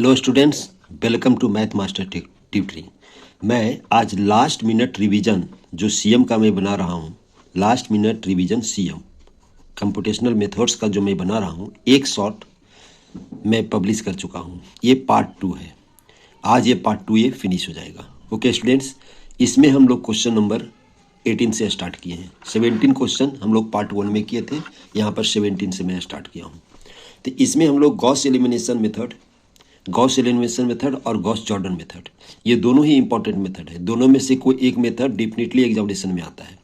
Hello students, welcome to math master tutoring. मैं आज last minute revision जो CM का मैं बना रहा हूँ, last minute revision CM computational methods का जो मैं बना रहा हूँ, एक शॉर्ट मैं पब्लिश कर चुका हूँ। ये पार्ट 2 है। आज ये पार्ट 2 ये फिनिश हो जाएगा। ओके स्टूडेंट्स, इसमें हम लोग क्वेश्चन नंबर 18 से स्टार्ट किए हैं। 17 क्वेश्चन हम लोग पार्ट 1 में किए थे, यहाँ पर 17 से मैं स्टार्ट किया हूँ। तो इसमें हम लोग गॉस एलिमिनेशन मेथड और गॉस जॉर्डन मेथड, ये दोनों ही इंपॉर्टेंट मेथड है। दोनों में से कोई एक मेथड डेफिनेटली एग्जामिनेशन में आता है।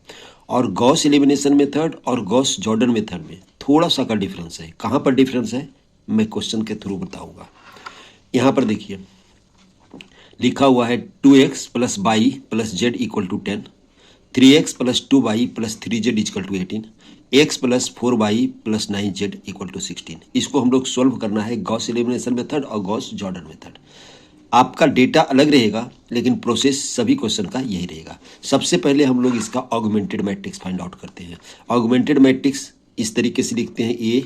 और गॉस एलिमिनेशन मेथड और गॉस जॉर्डन मेथड में थोड़ा सा का डिफरेंस है। कहाँ पर डिफरेंस है मैं क्वेश्चन के थ्रू बताऊंगा। यहाँ पर देखिए लिखा हुआ है 2x plus y plus z equal to 10, 3x plus 2y plus 3z equal to 18, x plus 4y plus 9z equal to 16। इसको हम लोग सॉल्व करना है गॉस एलिमिनेशन मेथड और गॉस जॉर्डन मेथड। आपका डेटा अलग रहेगा लेकिन प्रोसेस सभी क्वेश्चन का यही रहेगा। सबसे पहले हम लोग इसका ऑगमेंटेड मैट्रिक्स फाइंड आउट करते हैं। ऑगमेंटेड मैट्रिक्स इस तरीके से लिखते हैं, ए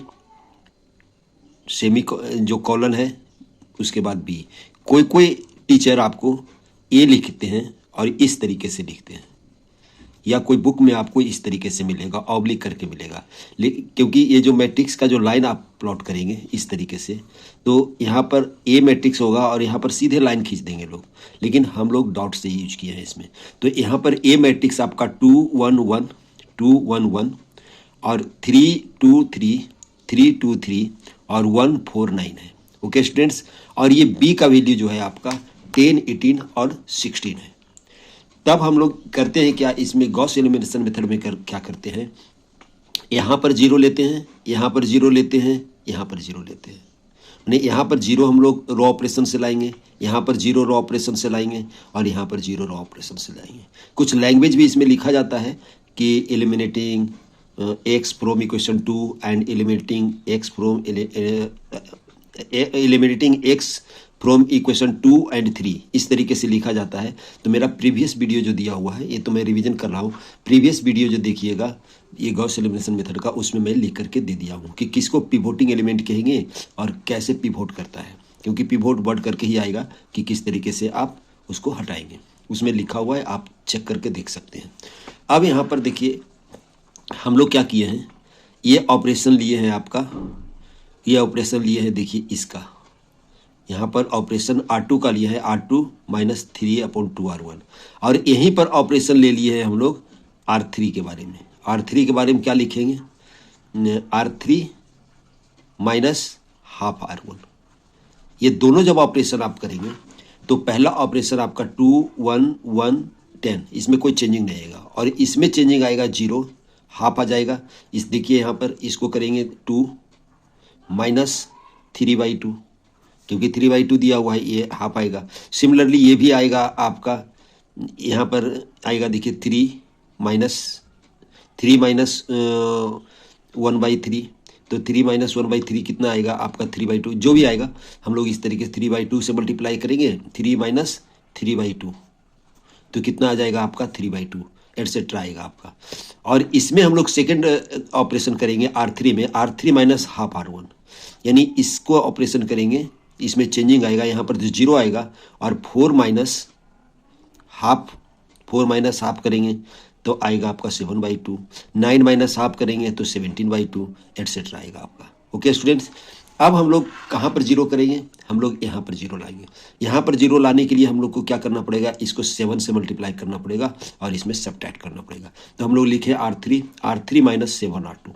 सेमी जो कॉलन है उसके बाद बी। कोई कोई टीचर आपको ए लिखते हैं और इस तरीके से लिखते हैं, या कोई बुक में आपको इस तरीके से मिलेगा, ऑब्लिक करके मिलेगा। क्योंकि ये जो मैट्रिक्स का जो लाइन आप प्लॉट करेंगे इस तरीके से, तो यहाँ पर ए मैट्रिक्स होगा और यहाँ पर सीधे लाइन खींच देंगे लोग, लेकिन हम लोग डॉट से यूज किए हैं इसमें। तो यहाँ पर ए मैट्रिक्स आपका 2 1 1 2 1 1 और 3 2 3 3 2 3 और 1 4 9 है। ओके स्टूडेंट्स, और ये बी का वैल्यू जो है आपका 10 18 और 16 है। तब हम लोग करते हैं क्या, इसमें गॉस एलिमिनेशन मेथड में क्या करते हैं, यहाँ पर 0 लेते हैं, यहाँ पर 0 लेते हैं, यहाँ पर 0 लेते हैं। नहीं, यहाँ पर 0 हम लोग रॉ ऑपरेशन से लाएंगे, यहाँ पर 0 रॉ ऑपरेशन से लाएंगे और यहाँ पर 0 रॉ ऑपरेशन से लाएंगे। कुछ लैंग्वेज भी इसमें लिखा जाता है कि eliminating x from equation 2 and eliminating x from equation 2 and 3, इस तरीके से लिखा जाता है। तो मेरा प्रीवियस वीडियो जो दिया हुआ है, ये तो मैं रिवीजन कर रहा हूँ, प्रीवियस वीडियो जो देखिएगा ये गॉस एलिमिनेशन मेथड का, उसमें मैं लिख करके दे दिया हूँ कि किसको पिवोटिंग एलिमेंट कहेंगे और कैसे पिवोट करता है। क्योंकि पिवोट वर्ड करके ही आएगा कि किस तरीके से आप उसको हटाएंगे, उसमें लिखा हुआ है, आप चेक करके देख सकते हैं। अब यहाँ पर देखिए हम लोग क्या किए हैं, ये ऑपरेशन लिए हैं आपका, ये ऑपरेशन लिए हैं, देखिए इसका यहाँ पर ऑपरेशन R2 का लिया है, R2 माइनस 3/2R1, और यहीं पर ऑपरेशन ले लिए हैं हम लोग R3 के बारे में। R3 के बारे में क्या लिखेंगे, R3 माइनस हाफ R1। ये दोनों जब ऑपरेशन आप करेंगे तो पहला ऑपरेशन आपका 2 1 1 10, इसमें कोई चेंजिंग नहीं आएगा, और इसमें चेंजिंग आएगा 0, हाफ आ जाएगा। इस देखिए यहाँ पर इसको करेंगे 2 माइनस 3/2, क्योंकि 3/2 दिया हुआ है, ये हाफ आएगा। सिमिलरली ये भी आएगा आपका, यहाँ पर आएगा देखिए 3 माइनस 1/3, तो 3 माइनस 1/3 कितना आएगा आपका 3/2, जो भी आएगा हम लोग इस तरीके से 3/2 से मल्टीप्लाई करेंगे, 3 माइनस 3/2 तो कितना आ जाएगा आपका 3/2 एटसेट्रा आएगा आपका। और इसमें हम लोग सेकेंड ऑपरेशन करेंगे R3 में, R3 माइनस हाफ R1, यानी इसको ऑपरेशन करेंगे, इसमें चेंजिंग आएगा, यहाँ पर 0 आएगा, और 4 माइनस हाफ करेंगे तो आएगा आपका 7/2, 9 माइनस हाफ करेंगे तो 17/2 एटसेट्रा आएगा आपका। ओके स्टूडेंट्स, अब हम लोग कहाँ पर 0 करेंगे, हम लोग यहाँ पर 0 लाएंगे। यहाँ पर 0 लाने के लिए हम लोग को क्या करना पड़ेगा, इसको 7 से मल्टीप्लाई करना पड़ेगा और इसमें सब्ट्रैक्ट करना पड़ेगा। तो हम लोग लिखे R3 माइनस 7R2।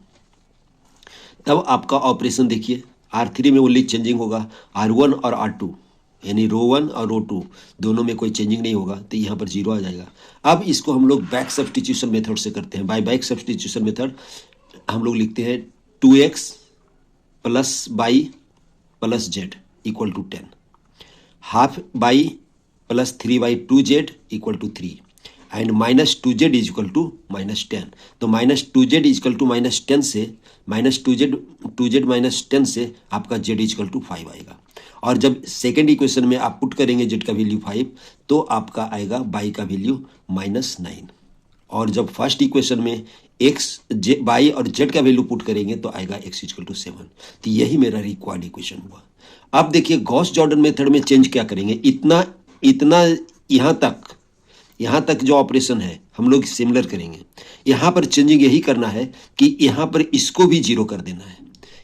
तब आपका ऑपरेशन देखिए, R3 में ओनली चेंजिंग होगा R1 और R2, यानी रो 1 और रो 2 दोनों में कोई चेंजिंग नहीं होगा, तो यहाँ पर 0 आ जाएगा। अब इसको हम लोग बैक सब्स्टिट्यूशन मेथड से करते हैं। बाय बैक सब्स्टिट्यूशन मेथड हम लोग लिखते हैं 2x plus y plus z equal to 10, half y plus 3/2z equal to 3, and minus 2z is equal to minus 10। तो minus 2z is equal to minus 10 से, minus 2z minus 10 से आपका z is equal to 5 आएगा। और जब second equation में आप put करेंगे z का वैल्यू 5, तो आपका आएगा y का वैल्यू -9। और जब फर्स्ट इक्वेशन में y और z का वैल्यू पुट करेंगे तो आएगा x इक्वल टू 7। तो यही मेरा रिक्वायर्ड इक्वेशन हुआ। अब देखिए गॉस जॉर्डन मेथड में चेंज क्या करेंगे, इतना इतना यहाँ तक जो ऑपरेशन है हम लोग सिमिलर करेंगे। यहाँ पर चेंजिंग यही करना है कि यहाँ पर इसको भी जीरो कर देना है,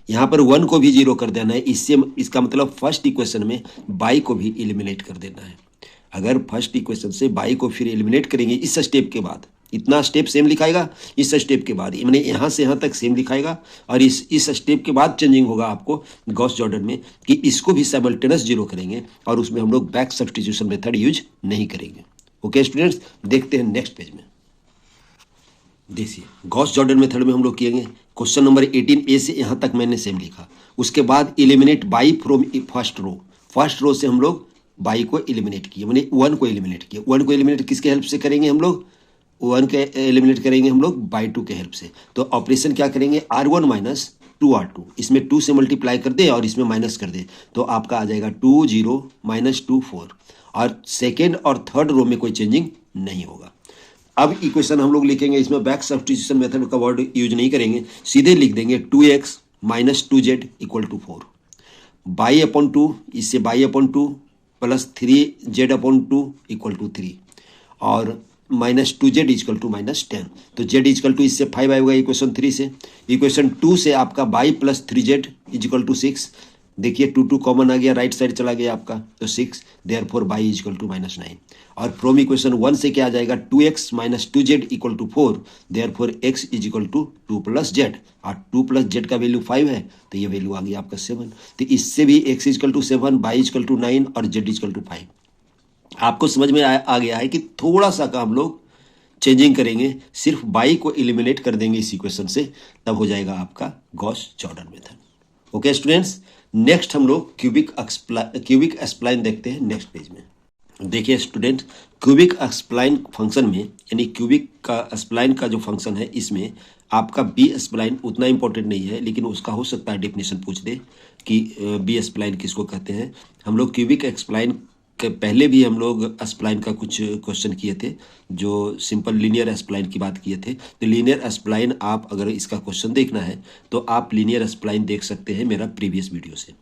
यहाँ पर 1 को भी जीरो कर देना है। इससे इसका मतलब फर्स्ट इक्वेशन में बाई को भी एलिमिनेट कर देना है। अगर फर्स्ट इक्वेशन से बाई को फिर एलिमिनेट करेंगे इस स्टेप के बाद, इतना स्टेप सेम लिखाएगा, इस स्टेप के बाद मैंने यहाँ से यहाँ तक सेम लिखाएगा, और इस स्टेप के बाद चेंजिंग होगा आपको गॉस जॉर्डन में कि इसको भी साइमल्टेनियस जीरो करेंगे, और उसमें हम लोग बैक सब्स्टिट्यूशन मेथड यूज नहीं करेंगे। ओके स्टूडेंट्स, देखते हैं नेक्स्ट पेज में। देखिए गॉस जॉर्डन मेथड में हम लोग किएंगे क्वेश्चन नंबर 18A से यहाँ तक मैंने सेम लिखा, उसके बाद eliminate y from first row से हम लोग बाई को एलिमिनेट किए, मैंने 1 को एलिमिनेट किया। 1 को एलिमिनेट किसके हेल्प से करेंगे हम लोग, 1 के एलिमिनेट करेंगे हम लोग बाई 2 के हेल्प से। तो ऑपरेशन क्या करेंगे, R1 माइनस 2R2, इसमें 2 से मल्टीप्लाई कर दे और इसमें माइनस कर दे, तो आपका आ जाएगा 2 0 माइनस 2 4, और सेकेंड और थर्ड रो में कोई चेंजिंग नहीं होगा। अब इक्वेशन हम लोग लिखेंगे, इसमें बैक सब्स्टिट्यूशन मेथड का वर्ड यूज नहीं करेंगे, सीधे लिख देंगे 2x minus 2z equal to 4, y upon 2, इससे y upon 2 plus 3z upon 2 equal to 3, और minus 2z equal to minus 10। तो z इक्वल टू इससे 5 आएगा इक्वेशन 3 से। इक्वेशन 2 से आपका by plus 3z equal to 6, देखिए 2 कॉमन आ गया, राइट साइड चला गया आपका, तो 6, therefore y equal to minus 9। और फ्रॉम इक्वेशन 1 से क्या आ जाएगा, 2x minus 2z equal to 4, therefore x is equal to 2 plus z, और 2 प्लस z का वैल्यू 5 है, तो ये वैल्यू आ गया आपका 7। तो इससे भी x equal to 7, y equal to 9 और z इक्वल टू 5। आपको समझ में आ गया है कि थोड़ा सा का हम लोग चेंजिंग करेंगे, सिर्फ बाई को एलिमिनेट कर देंगे इस इक्वेशन से, तब हो जाएगा आपका Gauss Jordan method. Okay students, next हम लोग क्यूबिक स्प्लाइन देखते हैं नेक्स्ट पेज में। देखिए स्टूडेंट, क्यूबिक स्प्लाइन फंक्शन में, यानी क्यूबिक का स्प्लाइन का जो फंक्शन है, इसमें आपका बी स्प्लाइन उतना इंपॉर्टेंट नहीं है, लेकिन उसका हो सकता है डेफिनेशन पूछ दे कि बी स्प्लाइन किसको कहते हैं। हम लोग क्यूबिक स्प्लाइन के पहले भी हम लोग स्प्लाइन का कुछ क्वेश्चन किए थे, जो सिंपल लीनियर स्प्लाइन की बात किए थे। तो लीनियर स्प्लाइन आप अगर इसका क्वेश्चन देखना है तो आप लीनियर स्प्लाइन देख सकते हैं मेरा प्रीवियस वीडियो से,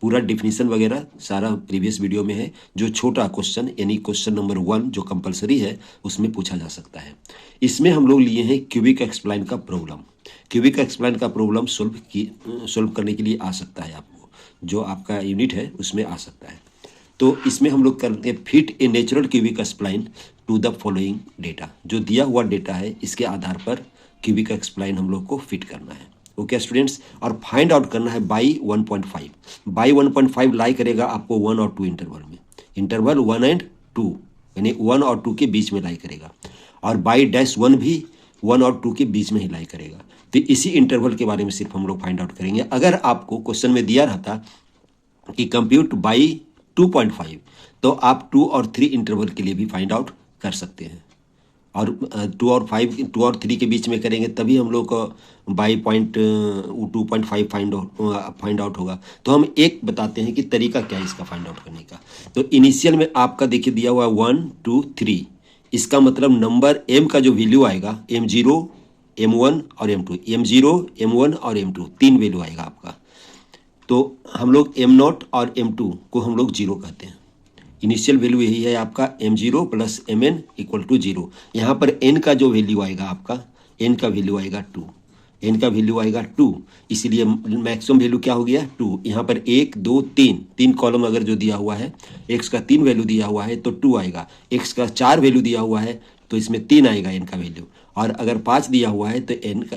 पूरा डिफिनीशन वगैरह सारा प्रीवियस वीडियो में है। जो छोटा क्वेश्चन यानी क्वेश्चन नंबर 1 जो कंपलसरी है उसमें पूछा जा सकता है। इसमें हम लोग लिए हैं क्यूबिक स्प्लाइन का प्रॉब्लम। क्यूबिक स्प्लाइन का प्रॉब्लम सोल्व करने के लिए आ सकता है आपको, जो आपका यूनिट है उसमें आ सकता है। तो इसमें हम लोग करते हैं fit a natural cubic spline to the following data, जो दिया हुआ डेटा है इसके आधार पर क्यूबिक स्प्लाइन हम लोग को फिट करना है। ओके स्टूडेंट्स, और फाइंड आउट करना है बाई 1.5। बाई 1.5 लाई करेगा आपको 1 और 2 इंटरवल में, इंटरवल 1 और 2 यानी 1 और 2 के बीच में लाई करेगा, और बाई डैश 1 भी 1 और 2 के बीच में ही लाई करेगा। तो इसी इंटरवल के बारे में सिर्फ हम लोग फाइंड आउट करेंगे। अगर आपको क्वेश्चन में दिया रहता कि कंप्यूट बाई 2.5, तो आप 2 और 3 इंटरवल के लिए भी फाइंड आउट कर सकते हैं, और 2 और 3 के बीच में करेंगे तभी हम लोग को बाई 2.5 फाइंड आउट होगा। तो हम एक बताते हैं कि तरीका क्या है इसका फाइंड आउट करने का। तो इनिशियल में आपका देखिए दिया हुआ है 1 2 3, इसका मतलब नंबर m का जो वैल्यू आएगा m0 m1 और m2, m0 m1 और m2 3 वैल्यू आएगा आपका। तो हम लोग m0 और m2 को हम लोग 0 कहते हैं। इनिशियल वैल्यू यही है आपका m0 plus mn equal to 0। यहाँ पर n का जो वैल्यू आएगा आपका, n का वैल्यू आएगा 2, n का वैल्यू आएगा 2, इसीलिए मैक्सिमम वैल्यू क्या हो गया 2। यहाँ पर 1 2 3 कॉलम अगर जो दिया हुआ है, x का 3 वैल्यू दिया हुआ है तो 2 आएगा, x का 4 वैल्यू दिया हुआ है तो इसमें 3 आएगा n का वैल्यू, और अगर 5 दिया हुआ है तो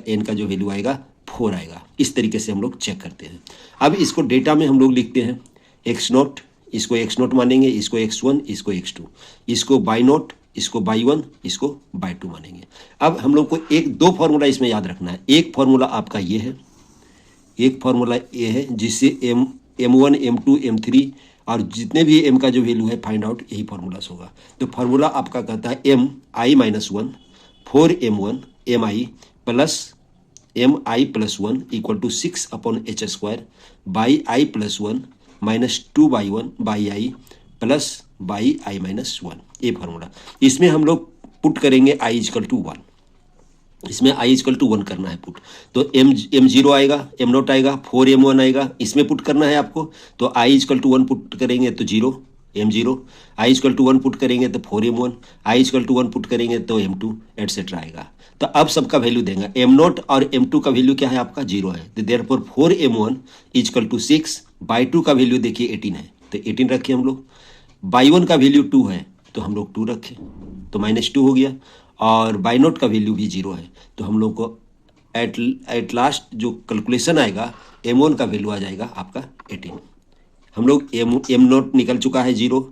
n का जो वैल्यू आएगा 4 आएगा। इस तरीके से हम लोग चेक करते हैं। अब इसको डेटा में हम लोग लिखते हैं x0, इसको x0 मानेंगे, इसको x1, इसको x2, इसको बाई नोट, इसको बाई 1, इसको बाई 2 मानेंगे। अब हम लोग को दो फार्मूला इसमें याद रखना है। एक फार्मूला आपका ये है, एक फार्मूला ये है जिससे m1 m2 m3 और जितने भी m का जो वैल्यू है फाइंड आउट, यही फार्मूलास होगा। तो फार्मूला आपका कहता है mi-1 4m1 mi plus mi+1 equal to 6/h² by i+1 -2/1 by i plus by i-1, ये फार्मूला। इसमें हम लोग पुट करेंगे i = 1। इसमें आई इजकल टू 1 करना है पुट। तो एम जीरो आएगा, एम नोट आएगा, 4m1 आएगा, इसमें पुट करना है आपको। तो आई इजकल टू 1 पुट करेंगे तो 0 m0, I is equal to 1 put करेंगे तो 4m1, I is equal to 1 put करेंगे तो m2 एटसेट्रा आएगा। तो अब सबका वैल्यू देंगे। एम नोट और m2 का वैल्यू क्या है आपका 0 है, तो therefore 4m1 is equal to 6, by 2 का वैल्यू देखिए 18 है, तो 18 रखे हम लोग। बाई 1 का वैल्यू 2 है तो हम लोग 2 रखे, तो -2 हो गया। और बाई नोट का वैल्यू भी 0 है, तो हम लोग को एट लास्ट जो कैलकुलेशन आएगा m1 का वैल्यू आ जाएगा आपका 18। हम लोग एम नोट निकल चुका है 0,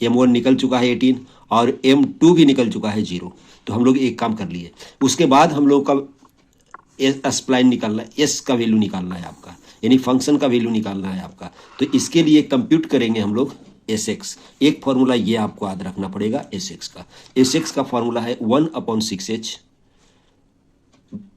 m1 निकल चुका है 18 और m2 भी निकल चुका है 0। तो हम लोग एक काम कर लिए। उसके बाद हम लोग का स्प्लाइन निकालना है, एस का वैल्यू निकालना है आपका, यानी फंक्शन का वैल्यू निकालना है आपका। तो इसके लिए कंप्यूट करेंगे हम लोग एस एक्स। एक फॉर्मूला ये आपको याद रखना पड़ेगा एस एक्स का। एस एक्स का फॉर्मूला है 1/6h,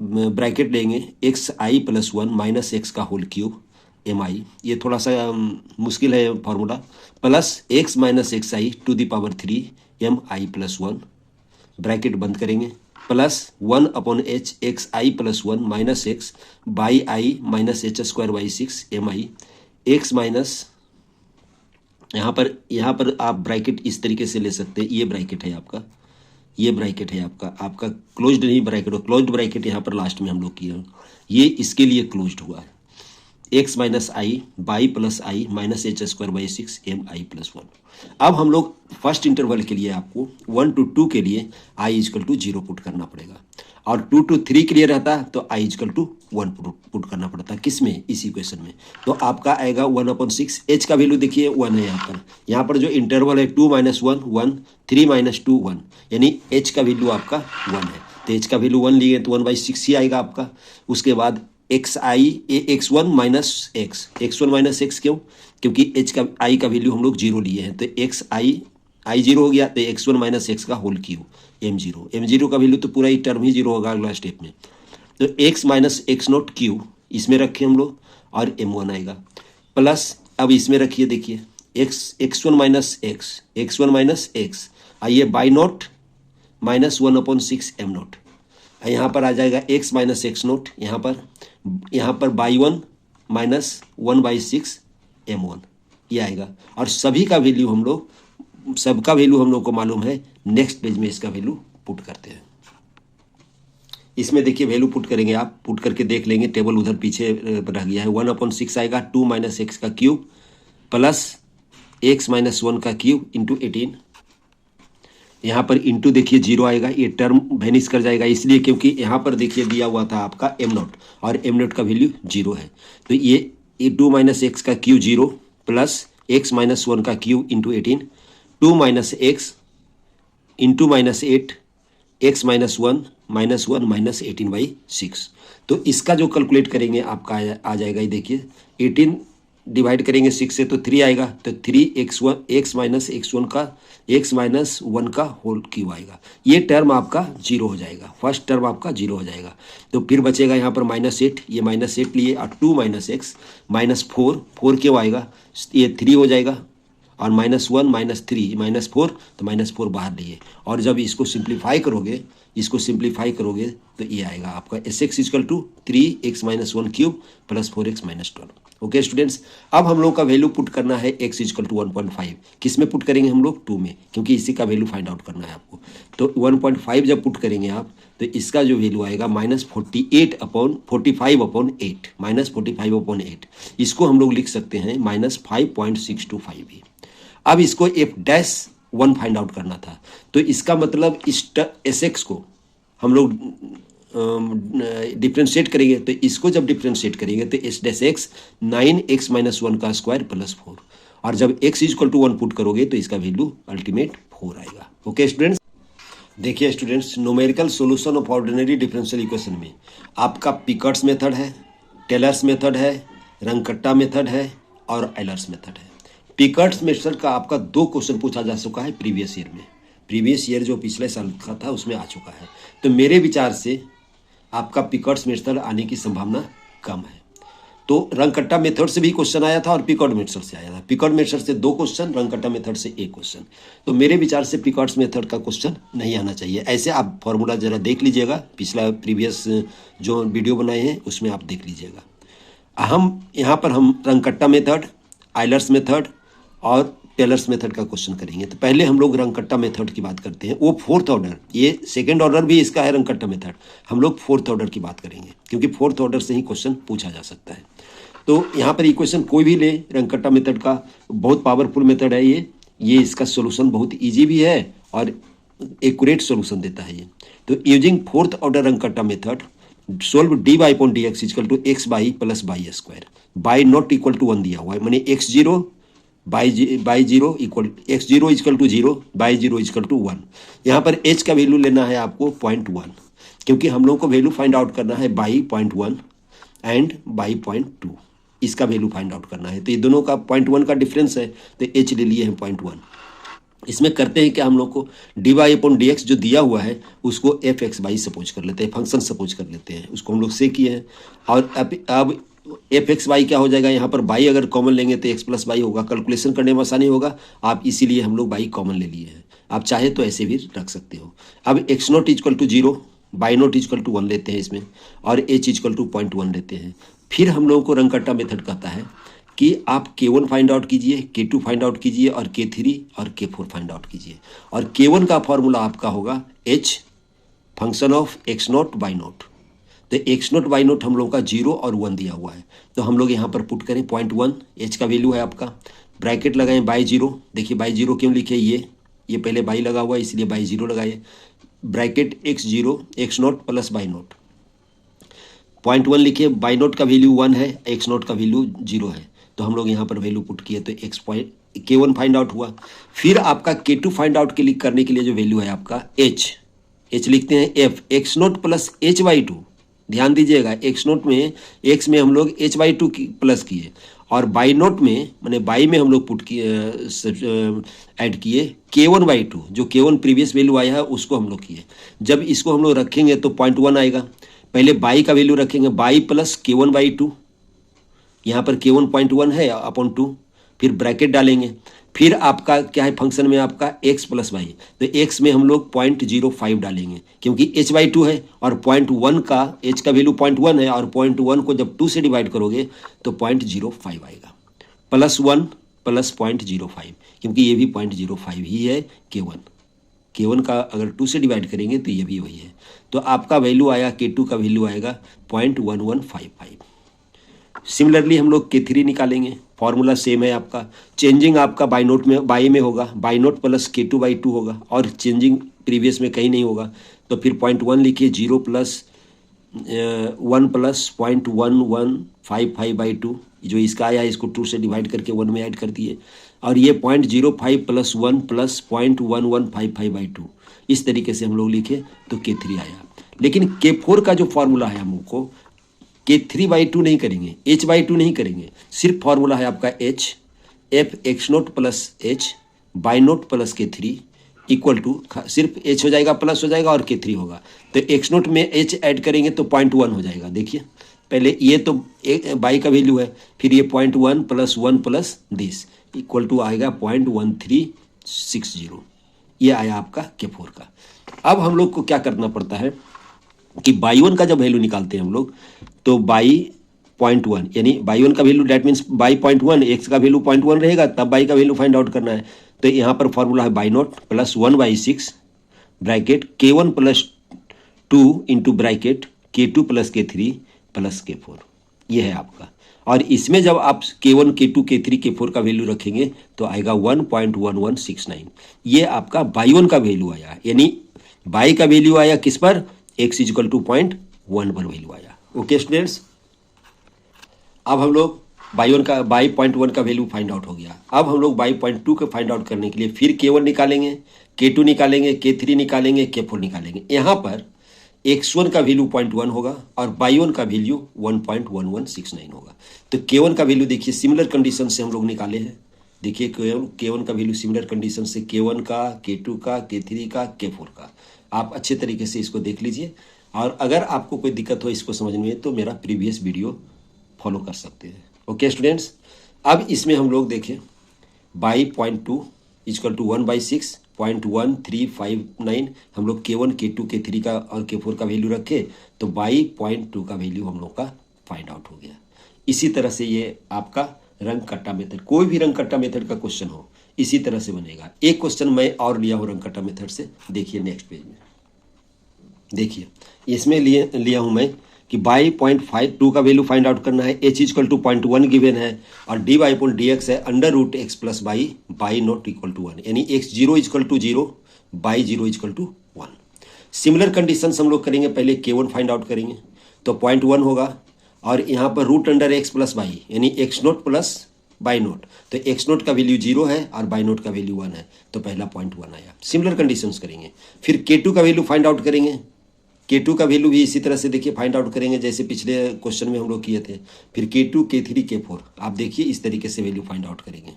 ब्रैकेट लेंगे x i plus 1 minus x का होल क्यूब एम आई, ये थोड़ा सा मुश्किल है formula, plus x minus x i to the power 3 m i plus 1, bracket बंद करेंगे, plus 1/h x i plus 1 minus x y i minus h square y 6 m i x minus, यहाँ पर आप ब्रैकेट इस तरीके से ले सकते हैं। ये ब्रैकेट है आपका, ये ब्रैकेट है आपका क्लोज्ड नहीं ब्रैकेट हो, क्लोज्ड ब्रैकेट यहाँ पर लास्ट में हम लोग किए, ये इसके लिए क्लोज्ड हुआ है। X minus i y plus i minus h square y 6 m i plus 1। अब हम लोग फर्स्ट इंटरवल के लिए आपको 1 to 2 के लिए आई इजकल टू 0 पुट करना पड़ेगा, और 2 to 3 के लिए रहता तो आई इजकल टू 1 पुट करना पड़ता। किस में? इसी क्वेश्चन में। तो आपका आएगा 1/6, एच का वैल्यू देखिए 1 है यहाँ पर जो इंटरवल है 2 - 1 1, 3 - 2 1, यानी एच का वैल्यू आपका 1 है। तो एच का वैल्यू 1 लिए तो 1/6 ही आएगा आपका। उसके बाद एक्स आई x1 minus x1 minus x, क्यों? क्योंकि एच का आई का वैल्यू हम लोग 0 लिए हैं, तो एक्स आई 0 हो गया, तो x1 माइनस एक्स का होल क्यूब m0 का वैल्यू तो पूरा ही टर्म ही 0 होगा अगला स्टेप में। तो x minus x note cube इसमें रखे हम लोग, और m1 आएगा, प्लस अब इसमें रखिए, देखिए x1 माइनस एक्स आइए by note minus 1/6 m note, यहाँ पर आ जाएगा x माइनस एक्स नोट, यहाँ पर बाई 1 माइनस 1/6 m1 ये आएगा। और सबका वैल्यू हम लोग को मालूम है। नेक्स्ट पेज में इसका वैल्यू पुट करते हैं। इसमें देखिए वैल्यू पुट करेंगे, आप पुट करके देख लेंगे, टेबल उधर पीछे रह गया है। 1/6 आएगा 2 माइनस एक्स का क्यूब प्लस एक्स माइनस 1 का क्यूब इंटू 18, यहाँ पर इंटू देखिए 0 आएगा, ये टर्म वेनिश कर जाएगा, इसलिए क्योंकि यहाँ पर देखिए दिया हुआ था आपका m नोट, और m नोट का वैल्यू 0 है। तो ये 2 माइनस एक्स का क्यूब 0 प्लस एक्स माइनस 1 का cube into 18, 2 minus x into minus 8 x minus 1 minus 1 minus 18/6। तो इसका जो कैलकुलेट करेंगे आपका आ जाएगा, ये देखिए 18 डिवाइड करेंगे 6 से तो 3 आएगा, तो 3x1 x minus x one का होल क्यूब आएगा। ये टर्म आपका 0 हो जाएगा, फर्स्ट टर्म आपका 0 हो जाएगा। तो फिर बचेगा यहाँ पर -8, ये -8 लिए, और 2 माइनस एक्स माइनस 4 क्यों आएगा, ये 3 हो जाएगा, और -1 -3 -4, तो -4 बाहर लिए। और जब इसको सिंप्लीफाई करोगे तो ये आएगा आपका s x is equal to 3x minus 1 cube plus 4x minus 12। Okay students, अब हम लोग का वैल्यू पुट करना है x इजकल टू 1.5। किस में पुट करेंगे हम लोग? 2 में, क्योंकि इसी का वैल्यू फाइंड आउट करना है आपको। तो 1.5 जब पुट करेंगे आप, तो इसका जो वैल्यू आएगा -45/8, इसको हम लोग लिख सकते हैं -5.625 भी। अब इसको f'1 फाइंड आउट करना था, तो इसका मतलब इस एस एक्स को हम लोग डिफ्रेंशिएट करेंगे। तो इसको जब डिफ्रेंशिएट करेंगे तो S dash x 9x minus 1 का स्क्वायर प्लस 4, और जब x इजक्वल टू 1 पुट करोगे तो इसका वैल्यू अल्टीमेट 4 आएगा। ओके स्टूडेंट्स, देखिए students, numerical solution of ordinary differential equation में आपका पिकर्ट्स मेथड है, टेलर्स मेथड है, रंगकट्टा मेथड है, और एलर्स मेथड है। पिकर्ट्स मेथड का आपका 2 क्वेश्चन पूछा जा चुका है प्रीवियस ईयर में। प्रीवियस ईयर जो पिछले साल का था उसमें आ चुका है। तो मेरे विचार से आपका पिकर्ट्स मेथड आने की संभावना कम है। तो रंग कट्टा मेथड से भी क्वेश्चन आया था और पिकॉर्ड मेथड से आया था। पिकॉर्ड मेथड से 2 क्वेश्चन, रंग कट्टा मेथड से 1 क्वेश्चन। तो मेरे विचार से पिकॉर्ड्स मेथड का क्वेश्चन नहीं आना चाहिए। ऐसे आप फॉर्मूला जरा देख लीजिएगा, पिछला प्रीवियस जो वीडियो बनाए हैं उसमें आप देख लीजिएगा। यहाँ पर हम रंग कट्टा मेथड, आइलर्स मेथड और टेलर्स मेथड का क्वेश्चन करेंगे। तो पहले हम लोग रंगकट्टा मेथड की बात करते हैं, वो 4th ऑर्डर, ये 2nd ऑर्डर भी इसका है रंगकट्टा मेथड। हम लोग 4th ऑर्डर की बात करेंगे क्योंकि 4th ऑर्डर से ही क्वेश्चन पूछा जा सकता है। तो यहाँ पर इक्वेशन कोई भी ले, रंगकट्टा मेथड का बहुत पावरफुल मेथड है ये इसका सोल्यूशन बहुत ईजी भी है और एक्यूरेट सोल्यूशन देता है ये। तो using 4th order Runge Kutta method, solve dy upon dx equal to x y plus y square, y not equal to 1 दिया हुआ है, मानी x0 y zero equal x0 equal to 0 y 0 equal to 1। यहाँ पर h का value लेना है आपको 0.1, क्योंकि हम लोग को वैल्यू फाइंड आउट करना है बाई 0.1 एंड बाई 0.2, इसका वैल्यू फाइंड आउट करना है। तो ये दोनों का 0.1 का डिफरेंस है, तो h ले लिए हैं 0.1। इसमें करते हैं कि हम लोग को dy अपॉन dx जो दिया हुआ है उसको f(x/y) सपोज कर लेते हैं, फंक्शन सपोज कर लेते हैं, उसको हम लोग से किए हैं। और अब f(x/y) क्या हो जाएगा, यहाँ पर y अगर कॉमन लेंगे तो x प्लस वाई होगा, कैलकुलेशन करने में आसानी होगा, आप इसीलिए हम लोग y कॉमन ले लिए हैं। आप चाहे तो ऐसे भी रख सकते हो। अब x0 equal to 0, y0 equal to 1 लेते हैं इसमें, और h इक्वल टू 0.1 लेते हैं। फिर हम लोगों को रंगकट्टा मेथड कहता है कि आप K1 फाइंड आउट कीजिए, K2 फाइंड आउट कीजिए और K3 और K4 फाइंड आउट कीजिए। और K1 का फॉर्मूला आपका होगा h function of x0 y0। तो x0 y0 हम लोग का 0 और 1 दिया हुआ है, तो हम लोग यहाँ पर पुट करें 0.1, h का वैल्यू है आपका, ब्रैकेट लगाएं बाई 0। देखिए बाई 0 क्यों लिखे, ये पहले बाई लगा हुआ है इसलिए बाई 0 लगाए, bracket x0 x0 plus y0, 0.1 लिखिए, y0 का वैल्यू 1 है, x0 का वैल्यू 0 है, तो हम लोग यहाँ पर वैल्यू पुट किए तो K1 फाइंड आउट हुआ। फिर आपका K2 फाइंड आउट करने के लिए जो वैल्यू है आपका h लिखते हैं f x0 प्लस h/2। ध्यान दीजिएगा, x0 में x में हम लोग h/2 प्लस किए और y0 में मैंने y में हम लोग पुट किए ऐड किए K1/2, जो K1 प्रीवियस वैल्यू आया है उसको हम लोग किए। जब इसको हम लोग रखेंगे तो 0.1 आएगा। पहले y का वैल्यू रखेंगे y प्लस K1/2, यहाँ पर K1 0.1 है अपॉन 2, फिर ब्रैकेट डालेंगे। फिर आपका क्या है फंक्शन में आपका x प्लस वाई, तो x में हम लोग 0.05 डालेंगे क्योंकि h/2 है और 0.1 का h का वैल्यू 0.1 है और 0.1 को जब 2 से डिवाइड करोगे तो 0.05 आएगा, प्लस 1 प्लस 0.05, क्योंकि ये भी 0.05 ही है K1 का अगर 2 से डिवाइड करेंगे तो ये भी वही है। तो आपका वैल्यू आया K2 का वैल्यू आएगा 0.1155। सिमिलरली हम लोग K3 निकालेंगे, फॉर्मूला सेम है आपका, चेंजिंग आपका बाई में होगा, y0 प्लस K2/2 होगा और चेंजिंग प्रीवियस में कहीं नहीं होगा। तो फिर 0.1 लिखिए, 0 प्लस 1 प्लस 0.1155/2, जो इसका आया है इसको 2 से डिवाइड करके 1 में ऐड कर दिए, और ये 0.05 प्लस 1 प्लस 0.1155/2, इस तरीके से हम लोग लिखे तो K3 आया। लेकिन K4 का जो फॉर्मूला है हम लोग को K3/2 नहीं करेंगे, h/2 नहीं करेंगे, सिर्फ फॉर्मूला है आपका h f x0 plus h y0 plus K3 equal to, सिर्फ h हो जाएगा प्लस हो जाएगा और K3 होगा। तो x0 में h ऐड करेंगे तो 0.1 हो जाएगा। देखिए पहले ये तो y का वैल्यू है, फिर ये 0.1 plus 1 plus this equal to आएगा 0.1360, ये आया आपका K4 का। अब हम लोग को क्या करना पड़ता है कि y1 का जब वैल्यू निकालते हैं हम लोग तो y 0.1, यानी y1 का value that means y 0.1, x का वैल्यू 0.1 रहेगा, तब y का वैल्यू फाइंड आउट करना है। तो यहाँ पर फॉर्मूला है y0 plus 1/6 bracket K1 plus 2 into bracket K2 plus K3 plus K4, ये है आपका। और इसमें जब आप K1 K2 K3 K4 का वैल्यू रखेंगे तो आएगा 1.1169, ये आपका y1 का वैल्यू आया, यानी y का वैल्यू आया किस पर, x इक्वल टू 0.1 पर वैल्यू आया। ओके स्टूडेंट्स, अब हम लोग y1 का y 0.1 का वैल्यू फाइंड आउट हो गया। अब हम लोग y 0.2 का फाइंड आउट करने के लिए फिर K1 निकालेंगे, K2 निकालेंगे, K3 निकालेंगे, K4 निकालेंगे। यहाँ पर x1 का वैल्यू 0.1 होगा और y1 का वैल्यू 1.1169 होगा। तो K1 का वैल्यू देखिए सिमिलर कंडीशन से हम लोग निकाले हैं। देखिए K1 का वैल्यू सिमिलर कंडीशन से K1 का, K2 का, K3 का, K4 का, आप अच्छे तरीके से इसको देख लीजिए। और अगर आपको कोई दिक्कत हो इसको समझने में तो मेरा प्रीवियस वीडियो फॉलो कर सकते हैं। ओके स्टूडेंट्स, अब इसमें हम लोग देखें बाई 0.2 इक्वल टू 1/6 0.1359 हम लोग K1 K2 K3 का और K4 का वैल्यू रखे तो बाई 0.2 का वैल्यू हम लोग का फाइंड आउट हो गया। इसी तरह से ये आपका रंग कट्टा मेथड, कोई भी रंग कट्टा मेथड का क्वेश्चन हो इसी तरह से बनेगा। एक क्वेश्चन मैं और लिया हूँ रंग कट्टा मेथड से, देखिए नेक्स्ट पेज में देखिए, इसमें लिया हूँ मैं कि बाई 0.52 का वैल्यू फाइंड आउट करना है, h इक्वल टू 0.1 गिवन है और dy अपॉन dx है under root x plus y not equal to 1, यानी x0 equal to 0 y 0 equal to 1। Similar conditions हम लोग करेंगे, पहले K1 फाइंड आउट करेंगे तो 0.1 होगा और यहाँ पर root under x plus y यानी x note plus y naught, तो x नोट का वैल्यू 0 है और बाई नोट का वैल्यू 1 है तो पहला 0.1 आया। सिमिलर कंडीशंस करेंगे, फिर K2 का वैल्यू फाइंड आउट करेंगे, K2 का वैल्यू भी इसी तरह से देखिए फाइंड आउट करेंगे जैसे पिछले क्वेश्चन में हम लोग किए थे। फिर K2 K3 K4 आप देखिए इस तरीके से वैल्यू फाइंड आउट करेंगे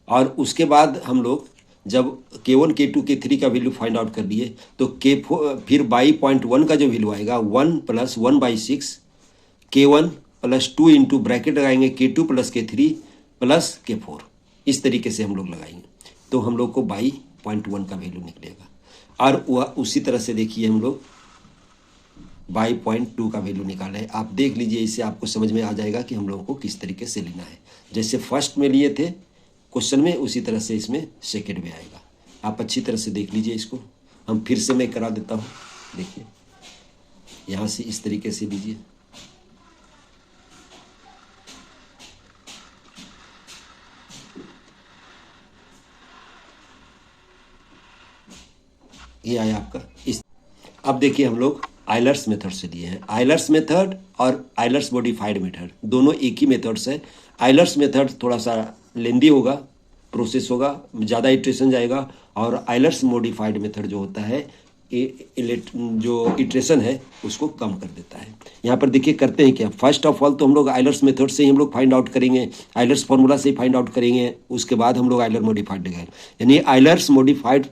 और उसके बाद हम लोग जब K1 K2 K3 का वैल्यू फाइंड आउट कर लिए तो K4 फिर बाई 0.1 का जो वैल्यू आएगा 1 plus 1/6 K1 plus 2 into bracket लगाएंगे K2 plus K3 plus K4, इस तरीके से हम लोग लगाएंगे तो हम लोग को बाई 0.1 का वैल्यू निकलेगा। और वह उसी तरह से देखिए हम लोग बाई 0.2 का वैल्यू निकाले हैं। आप देख लीजिए, इससे आपको समझ में आ जाएगा कि हम लोगों को किस तरीके से लेना है। जैसे फर्स्ट में लिए थे क्वेश्चन में उसी तरह से इसमें सेकंड में आएगा। आप अच्छी तरह से देख लीजिए इसको, हम फिर से मैं करा देता हूँ। देखिए यहाँ से इस तरीके से लीजिए, ये आया आपका इस। अब देखिए हम लोग आइलर्स मेथड से लिए हैं, आइलर्स मेथड और आइलर्स मॉडिफाइड मेथड दोनों एक ही मेथड्स है। आइलर्स मेथड थोड़ा सा लेंदी होगा, प्रोसेस होगा, ज़्यादा इटरेशन जाएगा, और आइलर्स मॉडिफाइड मेथड जो होता है जो इटरेशन है उसको कम कर देता है। यहाँ पर देखिए करते हैं क्या, फर्स्ट ऑफ ऑल तो हम लोग आइलर्स मेथड से ही हम लोग फाइंड आउट करेंगे, आइलर्स फार्मूला से ही फाइंड आउट करेंगे, उसके बाद हम लोग आइलर मॉडिफाइड लगाएंगे। यानी आइलर्स मॉडिफाइड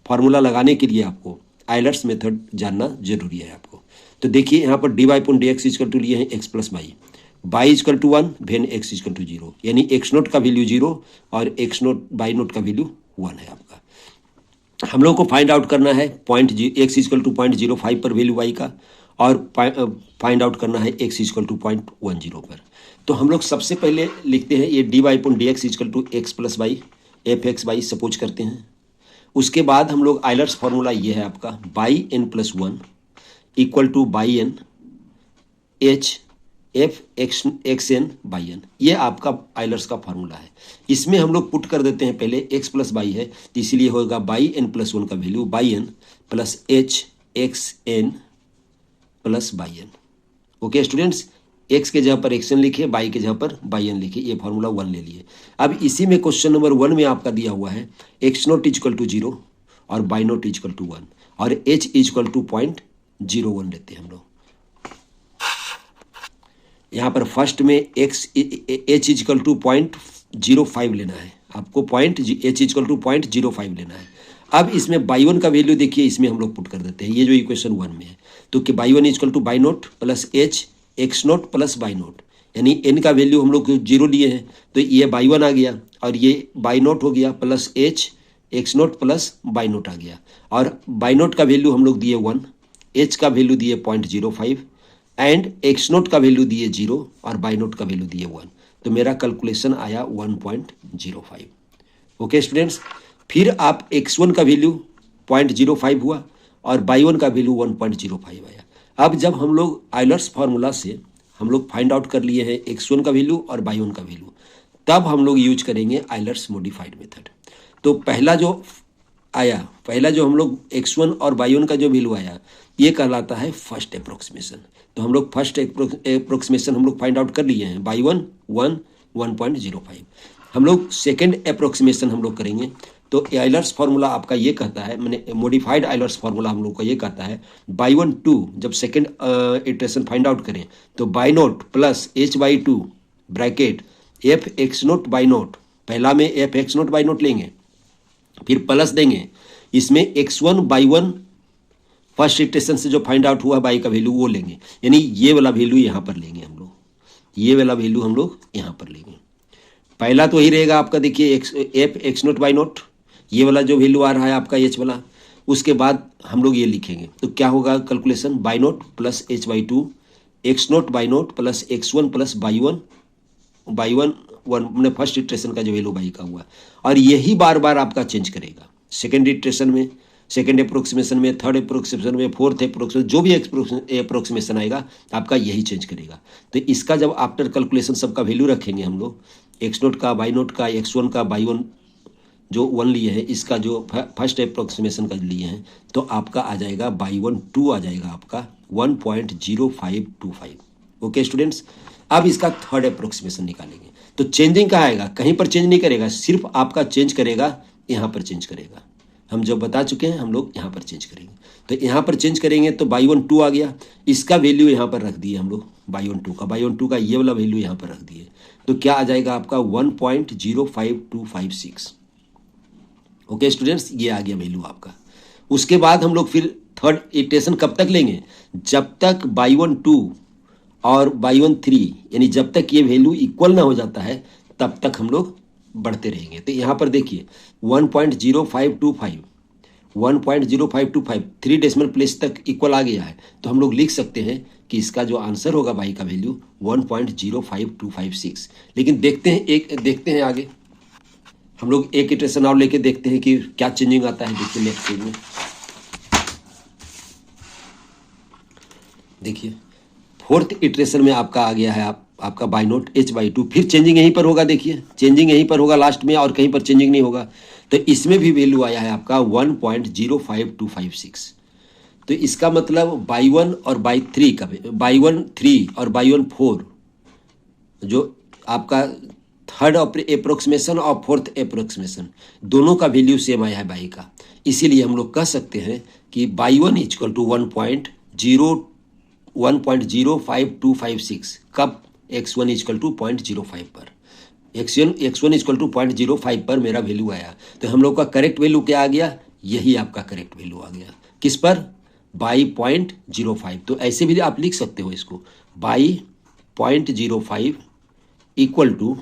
फार्मूला लगाने के लिए आपको आइलर्स मेथड जानना जरूरी है आपको। तो देखिए यहाँ पर dy upon dx equal to लिए हैं x plus y equal to 1 when x equal to 0, यानी x नोट का वैल्यू 0 और x नोट बाई नोट का वैल्यू 1 है आपका। हम लोग को फाइंड आउट करना है x इक्वल टू 0.05 पर वैल्यू y का, और फाइंड आउट करना है x इक्वल टू 0.10 पर। तो हम लोग सबसे पहले लिखते हैं ये dy upon dx equal to x plus y f(x) suppose करते हैं। उसके बाद हम लोग आइलर्स फार्मूला ये है आपका by n plus 1 equal two by n h f x n by n, ये आपका आइलर्स का फार्मूला है। इसमें हम लोग पुट कर देते हैं, पहले x प्लस बाई है तो इसीलिए होगा बाई n प्लस 1 का value by n plus h x n plus by n। Okay students, x के जगह पर xn लिखिए, बाई के जगह पर बाई n लिखिए, ये फार्मूला 1 ले लिए। अब इसी में क्वेश्चन नंबर 1 में आपका दिया हुआ है x नोट इक्वल टू 0 और बाई नोट इक्वल टू 1 और h इक्वल टू 0.01 लेते हैं हम लोग। यहाँ पर फर्स्ट में h इक्वल टू 0.05 लेना है आपको, h इक्वल टू 0.05 लेना है। अब इसमें बाई 1 का वैल्यू देखिए, इसमें हम लोग पुट कर देते हैं, ये जो इक्वेशन 1 में है, तो कि by 1 equal to y naught plus h x note plus y note, यानी n का वैल्यू हम लोग 0 लिए हैं तो ये बाई 1 आ गया और ये बाई नोट हो गया plus h x note plus y not आ गया, और बाई नोट का वैल्यू हम लोग दिए 1, h का वैल्यू दिए 0.05 एंड x नोट का वैल्यू दिए 0 और बाई नोट का वैल्यू दिए 1, तो मेरा कैलकुलेशन आया 1.05। ओके स्टूडेंट्स, फिर आप x1 का वैल्यू 0.05 हुआ और बाई 1 का वैल्यू 1.05 आया। अब जब हम लोग आइलर्स फार्मूला से हम लोग फाइंड आउट कर लिए हैं x1 का वैल्यू और बाई 1 का वैल्यू, तब हम लोग यूज करेंगे आइलर्स मॉडिफाइड मेथड। तो पहला जो हम लोग x1 और बाई 1 का जो वैल्यू आया ये कहलाता है फर्स्ट अप्रोक्सीमेशन। तो हम लोग फर्स्ट अप्रोक्सीमेशन हम लोग फाइंड आउट कर लिए हैं, बाई 1 1.05। हम लोग सेकेंड अप्रोक्सीमेशन हम लोग करेंगे, तो आइलर्स फार्मूला आपका ये कहता है, मैंने मॉडिफाइड आइलर्स फार्मूला हम लोग का ये कहता है बाई 1 2, जब सेकेंड इटरेशन फाइंड आउट करें तो y naught plus h y 2 bracket f x naught y note, पहला में f x naught y note लेंगे, फिर प्लस देंगे इसमें x1 बाई 1 फर्स्ट इटरेशन से जो फाइंड आउट हुआ बाई का वैल्यू वो लेंगे, यानी ये वाला वैल्यू यहाँ पर लेंगे हम लोग। ये वाला वैल्यू हम लोग यहाँ पर लेंगे। पहला तो ही रहेगा आपका, देखिए F x note y note, ये वाला जो वैल्यू आ रहा है आपका एच वाला, उसके बाद हम लोग ये लिखेंगे तो क्या होगा calculation, by naught plus H by two, x note y naught plus x one plus by one मैंने फर्स्ट इटरेशन का जो वैल्यू बाई का हुआ, और यही बार बार आपका चेंज करेगा सेकेंड इटरेशन में, सेकेंड अप्रोक्सीमेशन में, थर्ड अप्रोक्सीमेशन में, फोर्थ अप्रोक्सीमेशन, जो भी अप्रोक्सीमेशन आएगा आपका यही चेंज करेगा। तो इसका जब आफ्टर कैलकुलेशन सबका वैल्यू रखेंगे हम लोग, एक्स नोट का, बाई नोट का, एक्स वन का, बाई वन जो वन लिए हैं, इसका जो फर्स्ट अप्रोक्सीमेशन का लिए हैं, तो आपका आ जाएगा बाई वन टू आ जाएगा आपका 1.0525। ओके स्टूडेंट्स, अब इसका थर्ड अप्रोक्सीमेशन निकालेंगे। तो चेंजिंग कहाँ आएगा, कहीं पर चेंज नहीं करेगा, सिर्फ आपका चेंज करेगा यहाँ पर चेंज करेगा। हम जब बता चुके हैं हम लोग यहाँ पर चेंज करेंगे, तो यहाँ पर चेंज करेंगे तो बाई वन टू आ गया, इसका वैल्यू यहाँ पर रख दिए हम लोग, बाई वन टू का ये वाला वैल्यू यहाँ पर रख दिए, तो क्या आ जाएगा आपका 1.05256। ओके स्टूडेंट्स, ये आ गया वैल्यू आपका। उसके बाद हम लोग फिर थर्ड इटरेशन कब तक लेंगे, जब तक बाई वन टू और बाई वन थ्री, यानी जब तक ये वैल्यू इक्वल ना हो जाता है तब तक हम लोग बढ़ते रहेंगे। तो यहाँ पर देखिए 1.0525 3 डेसिमल प्लेस तक इक्वल आ गया है, तो हम लोग लिख सकते हैं कि इसका जो आंसर होगा बाई का वैल्यू 1.05256। लेकिन देखते हैं आगे, हम लोग एक इटरेशन और लेके देखते हैं कि क्या चेंजिंग आता है। देखिए नेक्स्ट पेज में देखिए फोर्थ इटरेशन में आपका आ गया है आपका by naught h by two, फिर चेंजिंग यहीं पर होगा, देखिए चेंजिंग यहीं पर होगा लास्ट में, और कहीं पर चेंजिंग नहीं होगा। तो इसमें भी वैल्यू आया है आपका 1.05256। तो इसका मतलब बाई वन और बाई थ्री का, बाई वन थ्री और बाई वन फोर, जो आपका थर्ड अप्रोक्सीमेशन और फोर्थ अप्रोक्सीमेशन, दोनों का वैल्यू सेम आया है बाई का। इसीलिए हम लोग कह सकते हैं कि बाई वन इक्वल टू 1.05256, कब x1 इक्वल टू 0.05 पर, x1 इक्वल टू 0.05 पर मेरा वैल्यू आया। तो हम लोग का करेक्ट वैल्यू क्या आ गया, यही आपका करेक्ट वैल्यू आ गया, किस पर, बाई 0.05। तो ऐसे भी आप लिख सकते हो इसको, बाई 0.05 इक्वल टू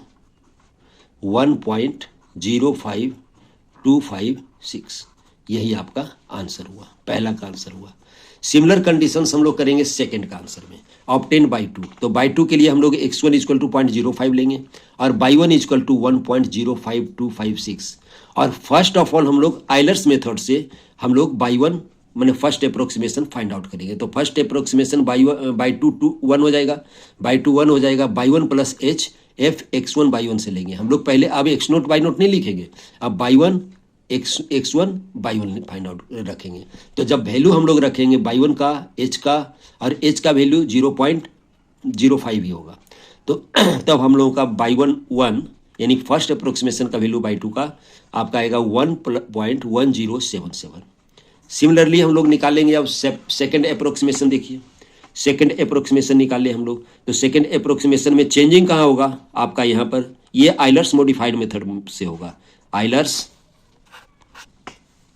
1.05256, यही आपका आंसर हुआ, पहला का आंसर हुआ। सिमिलर कंडीशंस हम लोग करेंगे सेकंड का आंसर में, ऑब्टेन बाई टू। तो बाई टू के लिए हम लोग x1 इक्वल टू 0.05 लेंगे और बाई वन इक्वल टू 1.05256। और फर्स्ट ऑफ ऑल हम लोग आइलर्स मेथड से हम लोग बाई वन मैंने फर्स्ट अप्रोक्सीमेशन फाइंड आउट करेंगे। तो फर्स्ट अप्रोक्सीमेशन बाई टू 1 हो जाएगा, बाई टू 1 हो जाएगा, by one plus H F x1 by one से लेंगे हम लोग पहले। अब एक्स नोट बाई नोट नहीं लिखेंगे, अब by one x1 by one find out रखेंगे। तो जब वैल्यू हम लोग रखेंगे बाई वन का, एच का, और एच का वैल्यू 0.05 ही होगा, तो तब हम लोगों का बाई वन यानी फर्स्ट अप्रोक्सीमेशन का वैल्यू बाई टू का आपका आएगा 1.1077। सिमिलरली हम लोग निकालेंगे अब सेकेंड अप्रोक्सीमेशन। देखिए सेकेंड अप्रोक्सीमेशन निकाले हम लोग, तो सेकेंड अप्रोक्सीमेशन में चेंजिंग कहाँ होगा आपका, यहाँ पर ये आइलर्स मॉडिफाइड मेथड से होगा, आइलर्स,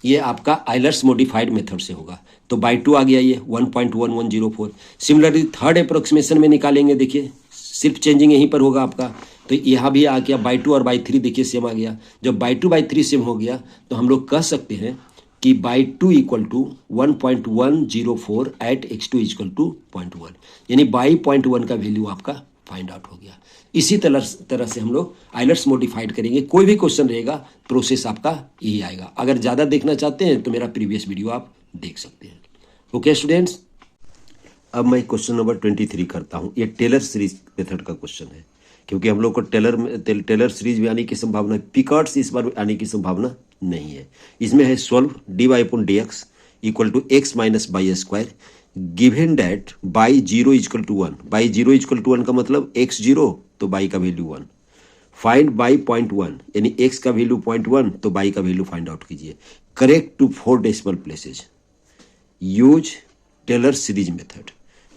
ये आपका आइलर्स मॉडिफाइड मेथड से होगा। तो बाई टू आ गया ये 1.1104। सिमिलरली थर्ड अप्रोक्सीमेशन में निकालेंगे, देखिए सिर्फ चेंजिंग यहीं पर होगा आपका, तो यहाँ भी आ गया बाई टू और बाई थ्री, देखिए सेम आ गया। जब y two y three same हो गया तो हम लोग कह सकते हैं कि y two equal to 1.104 at x2 equal to 0.1, यानी बाई 0.1 का वैल्यू आपका फाइंड आउट हो गया। इसी तरह से हम लोग आइलर्स मॉडिफाइड करेंगे। कोई भी क्वेश्चन रहेगा प्रोसेस आपका यही आएगा। अगर ज़्यादा देखना चाहते हैं तो मेरा प्रीवियस वीडियो आप देख सकते हैं। ओके स्टूडेंट्स, अब मैं क्वेश्चन नंबर 23 करता हूँ। ये टेलर सीरीज मेथड का क्वेश्चन है, क्योंकि हम लोग को टेलर सीरीज में आने की संभावना, पिकॉट्स इस बार आने की संभावना नहीं है। इसमें है solve dy/dx equal to x minus y square given that y 0 equal to 1। Y 0 equal to 1 का मतलब x 0 तो बाई का वैल्यू 1। फाइंड बाई 0.1 यानी x का वैल्यू 0.1 तो बाई का वैल्यू फाइंड आउट कीजिए। Correct to 4 decimal places, use Taylor series method.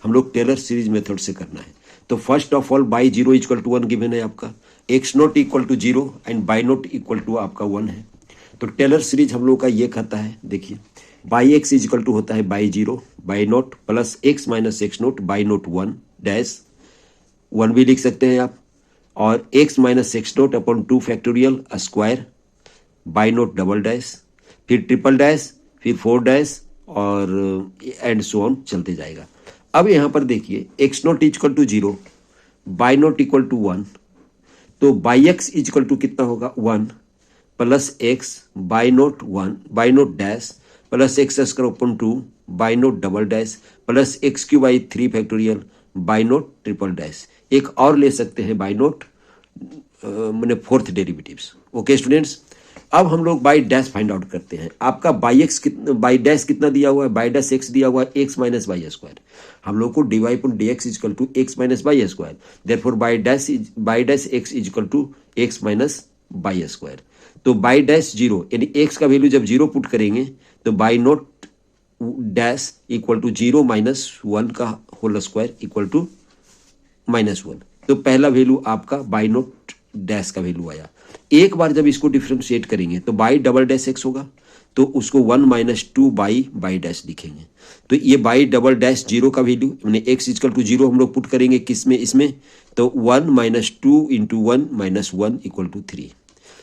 हम लोग टेलर सीरीज मेथड से करना है। तो first of all y 0 equal to 1 given है आपका, x naught equal to 0 and y naught equal to आपका 1 है। तो टेलर सीरीज हम लोग का ये कहता है, देखिए बाई एक्स इक्वल टू होता है by 0 y naught plus x minus x note y naught 1 dash 1 भी लिख सकते हैं आप, और x minus x naught upon 2 factorial square by naught double dash, फिर ट्रिपल डैश, फिर 4 डैश और एंड सो ऑन चलते जाएगा। अब यहाँ पर देखिए x naught equal to 0, y naught equal to 1, तो बाई एक्स इक्वल टू कितना होगा 1 plus x y naught 1 y naught dash plus x square upon 2 y naught double dash plus x cube y 3 factorial y naught triple dash. एक और ले सकते हैं y naught मैंने fourth derivatives. Okay students, अब हम लोग बाई डैश फाइंड आउट करते हैं। आपका बाई एक्स कितना, बाई डैश कितना दिया हुआ है, बाई डैश एक्स दिया हुआ है एक्स माइनस वाई स्क्वायर। हम लोग को d y upon d x is equal to x minus y square, therefore y dash x is equal to x minus y square. तो बाई डैश 0 यानी एक्स का value जब 0 पुट करेंगे तो y naught dash equal to 0 minus 1 का whole square equal to -1। तो पहला value आपका बाई नोट डैश का वैल्यू आया। एक बार जब इसको डिफ्रेंशिएट करेंगे तो बाई डबल डैश एक्स होगा, तो उसको 1 माइनस 2 बाई डैश लिखेंगे। तो ये बाई डबल डैश 0 का वैल्यू मैंने एक्स इक्वल टू 0 हम लोग पुट करेंगे किस में, इसमें, तो 1 minus 2 into 1 minus 1 equal to 3।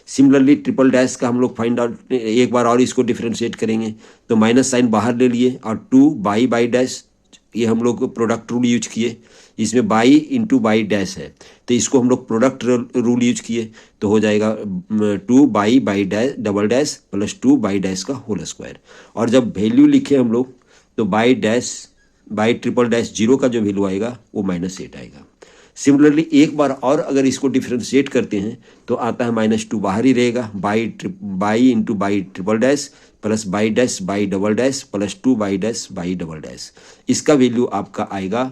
Similarly triple dash का हम लोग फाइंड आउट एक बार और इसको डिफ्रेंशिएट करेंगे तो माइनस साइन बाहर ले लिए और 2 बाई डैश, ये हम लोग प्रोडक्ट रूल यूज किए, इसमें बाई इंटू बाई डैश है तो इसको हम लोग प्रोडक्ट रूल यूज किए तो हो जाएगा 2 by dash double dash plus 2 by dash का होल स्क्वायर। और जब वैल्यू लिखे हम लोग तो y dash by triple dash 0 का जो वैल्यू आएगा वो -8 आएगा। सिमिलरली एक बार और अगर इसको डिफ्रेंशिएट करते हैं तो आता है -2 बाहर ही रहेगा, by into by triple dash plus by dash by double dash plus 2 by dash by double dash. इसका वैल्यू आपका आएगा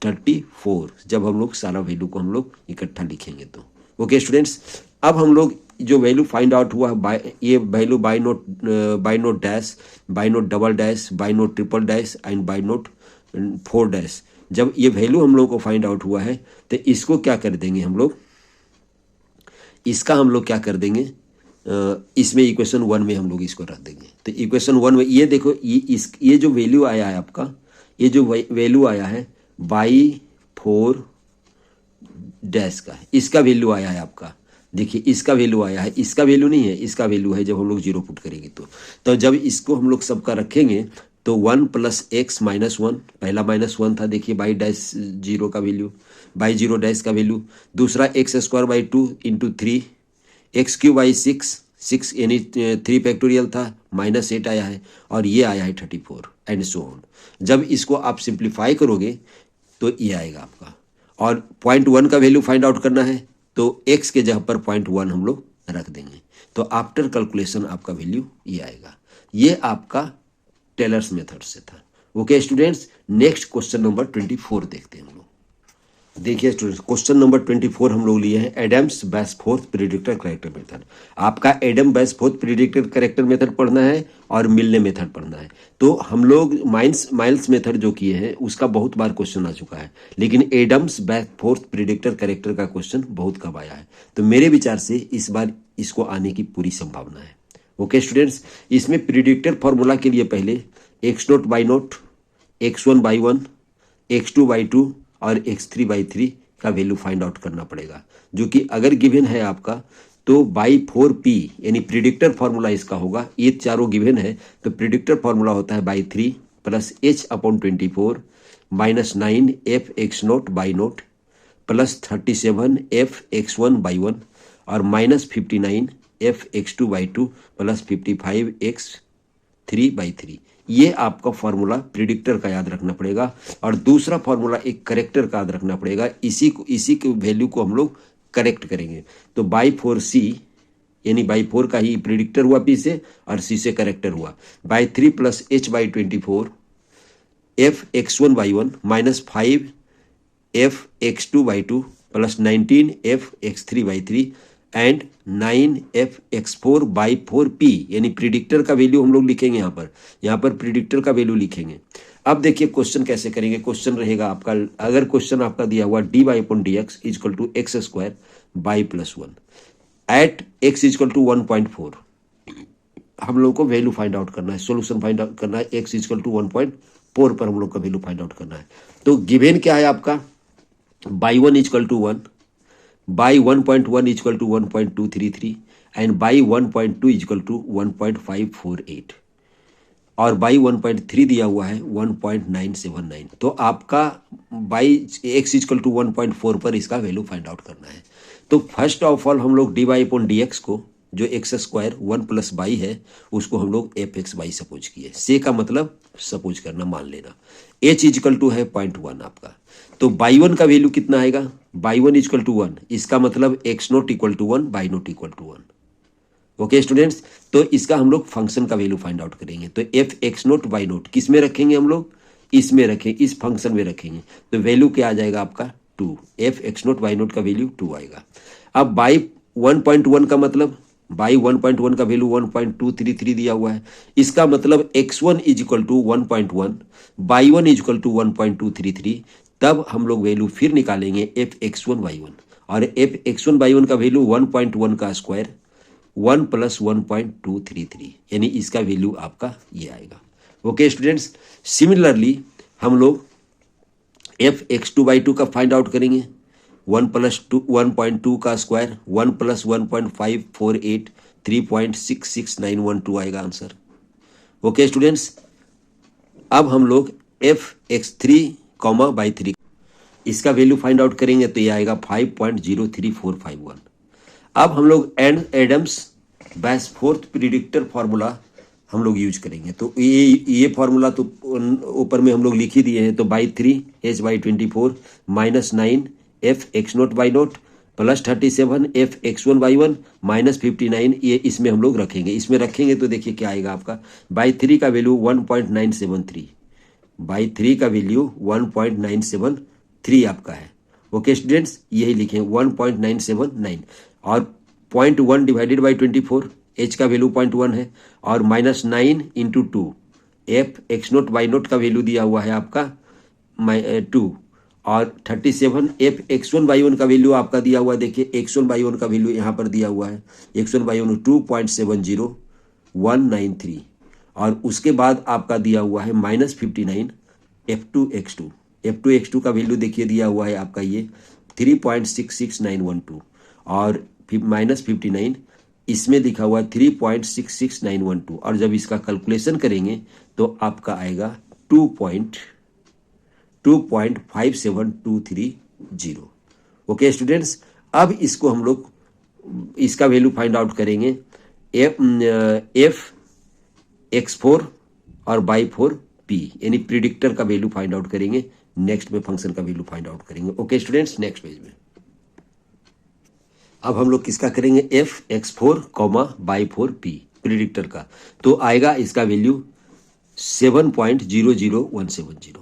34 जब हम लोग सारा वैल्यू को हम लोग इकट्ठा लिखेंगे तो। ओके स्टूडेंट्स, अब हम लोग जो वैल्यू फाइंड आउट हुआ है ये value by naught dash, by naught double dash, by naught triple dash and y note 4 dash, जब ये वैल्यू हम लोग को फाइंड आउट हुआ है तो इसको क्या कर देंगे हम लोग, इसका हम लोग क्या कर देंगे, इसमें इक्वेशन 1 में हम लोग इसको रख देंगे। तो इक्वेशन 1 में ये देखो ये जो वैल्यू आया है आपका, ये जो वैल्यू आया है बाई 4 डैश का, इसका वैल्यू आया है आपका, देखिए इसका वैल्यू आया है, इसका वैल्यू नहीं है, इसका वैल्यू है जब हम लोग 0 पुट करेंगे तो जब इसको हम लोग सबका रखेंगे तो 1 प्लस एक्स माइनस 1, पहला -1 था, देखिए बाई डैश 0 का वैल्यू, बाई 0 डैश का वैल्यू, दूसरा x square by 2 into 3, x cube by 6 यानी 3 फैक्टोरियल था, -8 आया है और ये आया है 34 एंड सो ऑन। जब इसको आप सिंप्लीफाई करोगे तो ये आएगा आपका, और 0.1 का वैल्यू फाइंड आउट करना है तो x के जगह पर 0.1 हम लोग रख देंगे तो आफ्टर कैलकुलेशन आपका वैल्यू ये आएगा। ये आपका टेलर्स मेथड से था। Okay students, next question number 24 देखते हैं हम लोग। देखिए स्टूडेंट्स, क्वेश्चन नंबर 24 हम लोग लिए हैं एडम्स बेस्फोर्थ प्रिडिक्टर करेक्टर मेथड। आपका एडम बेस्फोर्थ प्रिडिक्टर करेक्टर मेथड पढ़ना है और मिलने मेथड पढ़ना है। तो हम लोग माइल्स मेथड जो किए हैं उसका बहुत बार क्वेश्चन आ चुका है, लेकिन एडम्स बेस्फोर्थ प्रिडिक्टर करेक्टर का क्वेश्चन बहुत कम आया है। तो मेरे विचार से इस बार इसको आने की पूरी संभावना है। ओके स्टूडेंट्स, इसमें प्रिडिक्टर फॉर्मूला के लिए पहले x0 by note, x1 by 1, x2 by 2 और x3 बाई 3 का वैल्यू फाइंड आउट करना पड़ेगा, जो कि अगर गिवन है आपका तो बाई 4p यानी प्रिडिक्टर फॉर्मूला इसका होगा। ये चारों गिवन है तो प्रिडिक्टर फॉर्मूला होता है by 3 plus h upon 24 minus 9 f x0 by naught plus 37 f x1 by 1 और minus 59 f x2 by 2 plus 55 x3 by 3। ये आपका फॉर्मूला प्रिडिक्टर का याद रखना पड़ेगा। और दूसरा फॉर्मूला एक करेक्टर का याद रखना पड़ेगा, इसी के वैल्यू को हम लोग करेक्ट करेंगे। तो बाई 4c यानी बाई 4 का ही प्रिडिक्टर हुआ p से और c से करेक्टर हुआ, by 3 plus h by 24 f x1 by 1 minus 5 f x2 by 2 plus 19 f x3 by 3 and 9 f x4 by 4p यानी प्रिडिक्टर का वैल्यू हम लोग लिखेंगे यहाँ पर प्रिडिक्टर का वैल्यू लिखेंगे। अब देखिए क्वेश्चन कैसे करेंगे। क्वेश्चन रहेगा आपका, अगर क्वेश्चन आपका दिया हुआ dy upon dx is equal to x square y plus 1 at x is equal to 1.4, हम लोग को वैल्यू फाइंड आउट करना है, सोल्यूशन फाइंड आउट करना है, x इजकल टू 1.4 पर हम लोग का वैल्यू फाइंड आउट करना है। तो गिवन क्या है आपका y 1 equal to 1, y 1.1 equal to 1.233 and y 1.2 equal to 1.548 और बाई 1.3 दिया हुआ है 1.979। तो आपका बाई एक्स इक्वल टू 1.4 पर इसका वैल्यू फाइंड आउट करना है। तो फर्स्ट ऑफ ऑल हम लोग d y upon d x को, जो एक्स स्क्वायर 1 प्लस बाई है, उसको हम लोग एफ एक्स बाई सपोज किए। से का मतलब सपोज करना, मान लेना। एच इक्वल टू है 0.1 आपका। तो बाई 1 का वैल्यू कितना आएगा? बाई 1 इक्वल टू 1, इसका मतलब x naught equal to 1, y naught equal to 1। Okay students, तो इसका हम लोग फंक्शन का वैल्यू फाइंड आउट करेंगे। तो f x naught y naught किस में रखेंगे हम लोग? इसमें रखें, इस फंक्शन में रखेंगे। तो वैल्यू क्या आ जाएगा आपका? 2। F x naught y naught का वैल्यू 2 आएगा। अब बाई 1.1 का मतलब, बाई 1.1 का वैल्यू 1.233 दिया हुआ है। इसका मतलब x1 is equal to 1.1, y 1 is equal to 1.233। तब हम लोग वैल्यू फिर निकालेंगे एफ एक्स 1 वाई 1, और एफ एक्स 1 वाई 1 का वैल्यू 1.1 का स्क्वायर 1 प्लस 1.233, यानी इसका वैल्यू आपका ये आएगा। ओके स्टूडेंट्स, सिमिलरली हम लोग एफ एक्स 2 बाई 2 का फाइंड आउट करेंगे। 1 प्लस 1.2 का स्क्वायर 1 प्लस 1.548 3.66912 आएगा आंसर। ओके स्टूडेंट्स, अब हम लोग एफ एक्स 3 कॉमा बाई 3 इसका वैल्यू फाइंड आउट करेंगे। तो ये आएगा 5.03451। अब हम लोग एडम्स बेसफोर्थ प्रिडिक्टर फार्मूला हम लोग यूज करेंगे। तो ये फार्मूला तो ऊपर में हम लोग लिख ही दिए हैं। तो by 3 H by 24 minus 9 F x note y naught plus 37 F x 1 by 1 minus 59, ये इसमें हम लोग रखेंगे। इसमें रखेंगे तो देखिए क्या आएगा आपका। बाई 3 का वैल्यू 1.973, बाई 3 का वैल्यू 1.973 आपका है। ओके स्टूडेंट्स, यही लिखें 1.979, और 0.1 डिवाइडेड बाई 24, एच का वैल्यू 0.1 है, और minus 9 into 2, f x naught y naught का वैल्यू दिया हुआ है आपका 2, और 37 एफ एक्स 1 बाई 1 का वैल्यू आपका दिया हुआ है। देखिए एक्स 1 बाई 1 का वैल्यू यहाँ पर दिया हुआ है, एक्स 1 बाई 1 2.70193, और उसके बाद आपका दिया हुआ है minus 59 f2 x2, f2 x2 का वैल्यू देखिए दिया हुआ है आपका ये 3.66912, और माइनस 59 इसमें लिखा हुआ है 3.66912, और जब इसका कैलकुलेशन करेंगे तो आपका आएगा 2.25723 ओके स्टूडेंट्स, अब इसको हम लोग इसका वैल्यू फाइंड आउट करेंगे। एफ x4 और बाई 4 p, यानी प्रिडिक्टर का वैल्यू फाइंड आउट करेंगे। नेक्स्ट में फंक्शन का वैल्यू फाइंड आउट करेंगे। ओके स्टूडेंट्स, नेक्स्ट पेज में अब हम लोग किसका करेंगे? F x4 comma y 4 p predictor का। तो आएगा इसका वैल्यू 7.00170।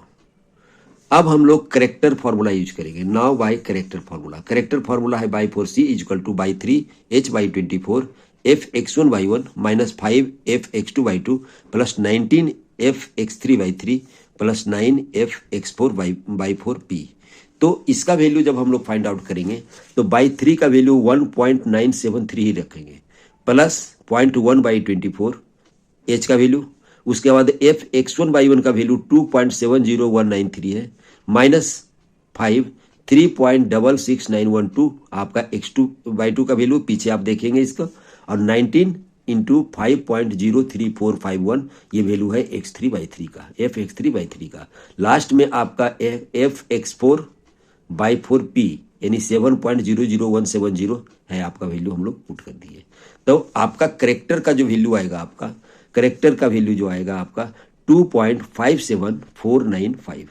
अब हम लोग करेक्टर फॉर्मूला यूज करेंगे। Now by corrector formula. Corrector formula है y 4 c equal two by 3 h by 24 F x1 by 1 minus 5 F x2 by 2 plus 19 F x3 by 3 plus 9 F x4 by 4 p। तो इसका value जब हम लोग find out करेंगे तो by 3 का value 1.973 ही रखेंगे, प्लस 0.1 बाई 24 एच का वैल्यू, उसके बाद एफ x1 बाई 1 का वैल्यू 2.70193 है, माइनस 5 3.66912 आपका x2 बाई 2 का वैल्यू, पीछे आप देखेंगे इसका, और 19 इंटू 5.03451 ये वैल्यू है x3 बाई 3 का, एफ x3 बाई 3 का। लास्ट में आपका एफ x4 बाई 4 p यानी 7.00170 है आपका वैल्यू, हम लोग पुट कर दिए। तो आपका करेक्टर का जो वैल्यू आएगा, आपका करेक्टर का वैल्यू जो आएगा आपका 2.57495,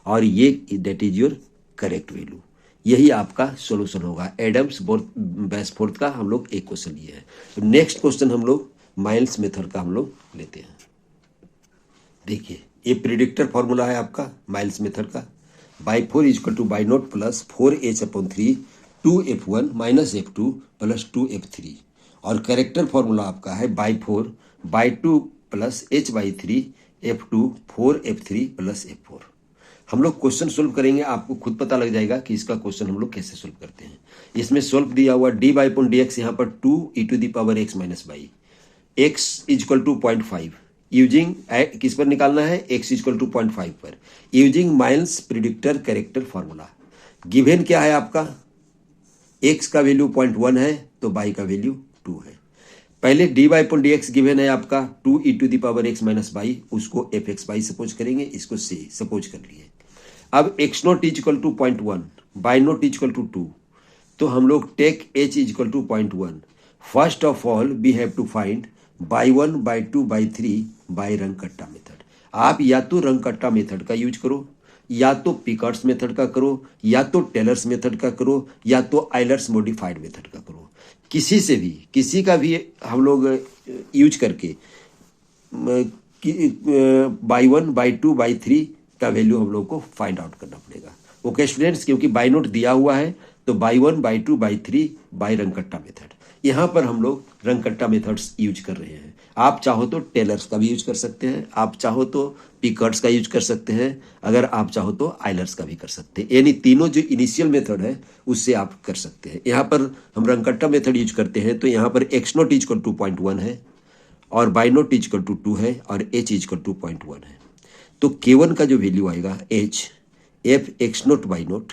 और ये that is your correct value. यही आपका सॉल्यूशन होगा। एडम्स बेसफोर्थ का हम लोग एक क्वेश्चन लिए है। तो नेक्स्ट क्वेश्चन हम लोग माइल्स मेथड का हम लोग लेते हैं। देखिए ये प्रिडिक्टर फॉर्मूला है आपका माइल्स मेथड का। By 4 equal to y naught plus 4h/3 2f1 minus f2 plus 2f3, और करेक्टर फॉर्मूला आपका है y 4 by 2 plus h/3 f2 4f3 plus f4। हम लोग क्वेश्चन सोल्व करेंगे, आपको खुद पता लग जाएगा कि इसका क्वेश्चन हम लोग कैसे सोल्व करते हैं। इसमें सोल्व दिया हुआ d y upon d x, यहाँ पर 2e⁻x minus y x equal to 0.5 using किस पर निकालना है? x इक्वल टू 0.5 पर, using Milne's predictor corrector formula. Given क्या है आपका, x का वैल्यू 0.1 है तो y का वैल्यू 2 है। पहले dy अपॉन dx गिवन है आपका 2e⁻x माइनस y, उसको fx y सपोज करेंगे, इसको c सपोज कर लिए। अब x naught is equal to 0.1, y naught is equal to 2, तो हम लोग take h is equal to 0.1। First of all we have to find y 1 y 2 y 3 y Runge Kutta method. आप या तो रंग कट्टा मेथड का use करो, या तो पिकर्ट्स मेथड का करो, या तो टेलर्स मेथड का करो, या तो आइलर्स मॉडिफाइड मेथड का करो। किसी से भी, किसी का भी हम लोग यूज करके बाई 1 बाई 2 बाई 3 का वैल्यू हम लोग को फाइंड आउट करना पड़ेगा। ओके स्टूडेंट्स, क्योंकि बाई नोट दिया हुआ है तो by 1 y 2 y 3 y Runge Kutta method, यहाँ पर हम लोग रंग कट्टा मेथड्स यूज कर रहे हैं। आप चाहो तो टेलर्स का भी यूज कर सकते हैं, आप चाहो तो पिकर्ट्स का यूज कर सकते हैं, अगर आप चाहो तो आइलर्स का भी कर सकते हैं। यानी तीनों जो इनिशियल मेथड है उससे आप कर सकते हैं। यहाँ पर हम रंग कट्टा मेथड यूज करते हैं तो यहाँ पर x नोट इजकल टू 0.1 है और y नोट इजकल टू 2 है और h इजकल टू 0.1 है। तो k1 का जो वैल्यू आएगा h f x naught y naught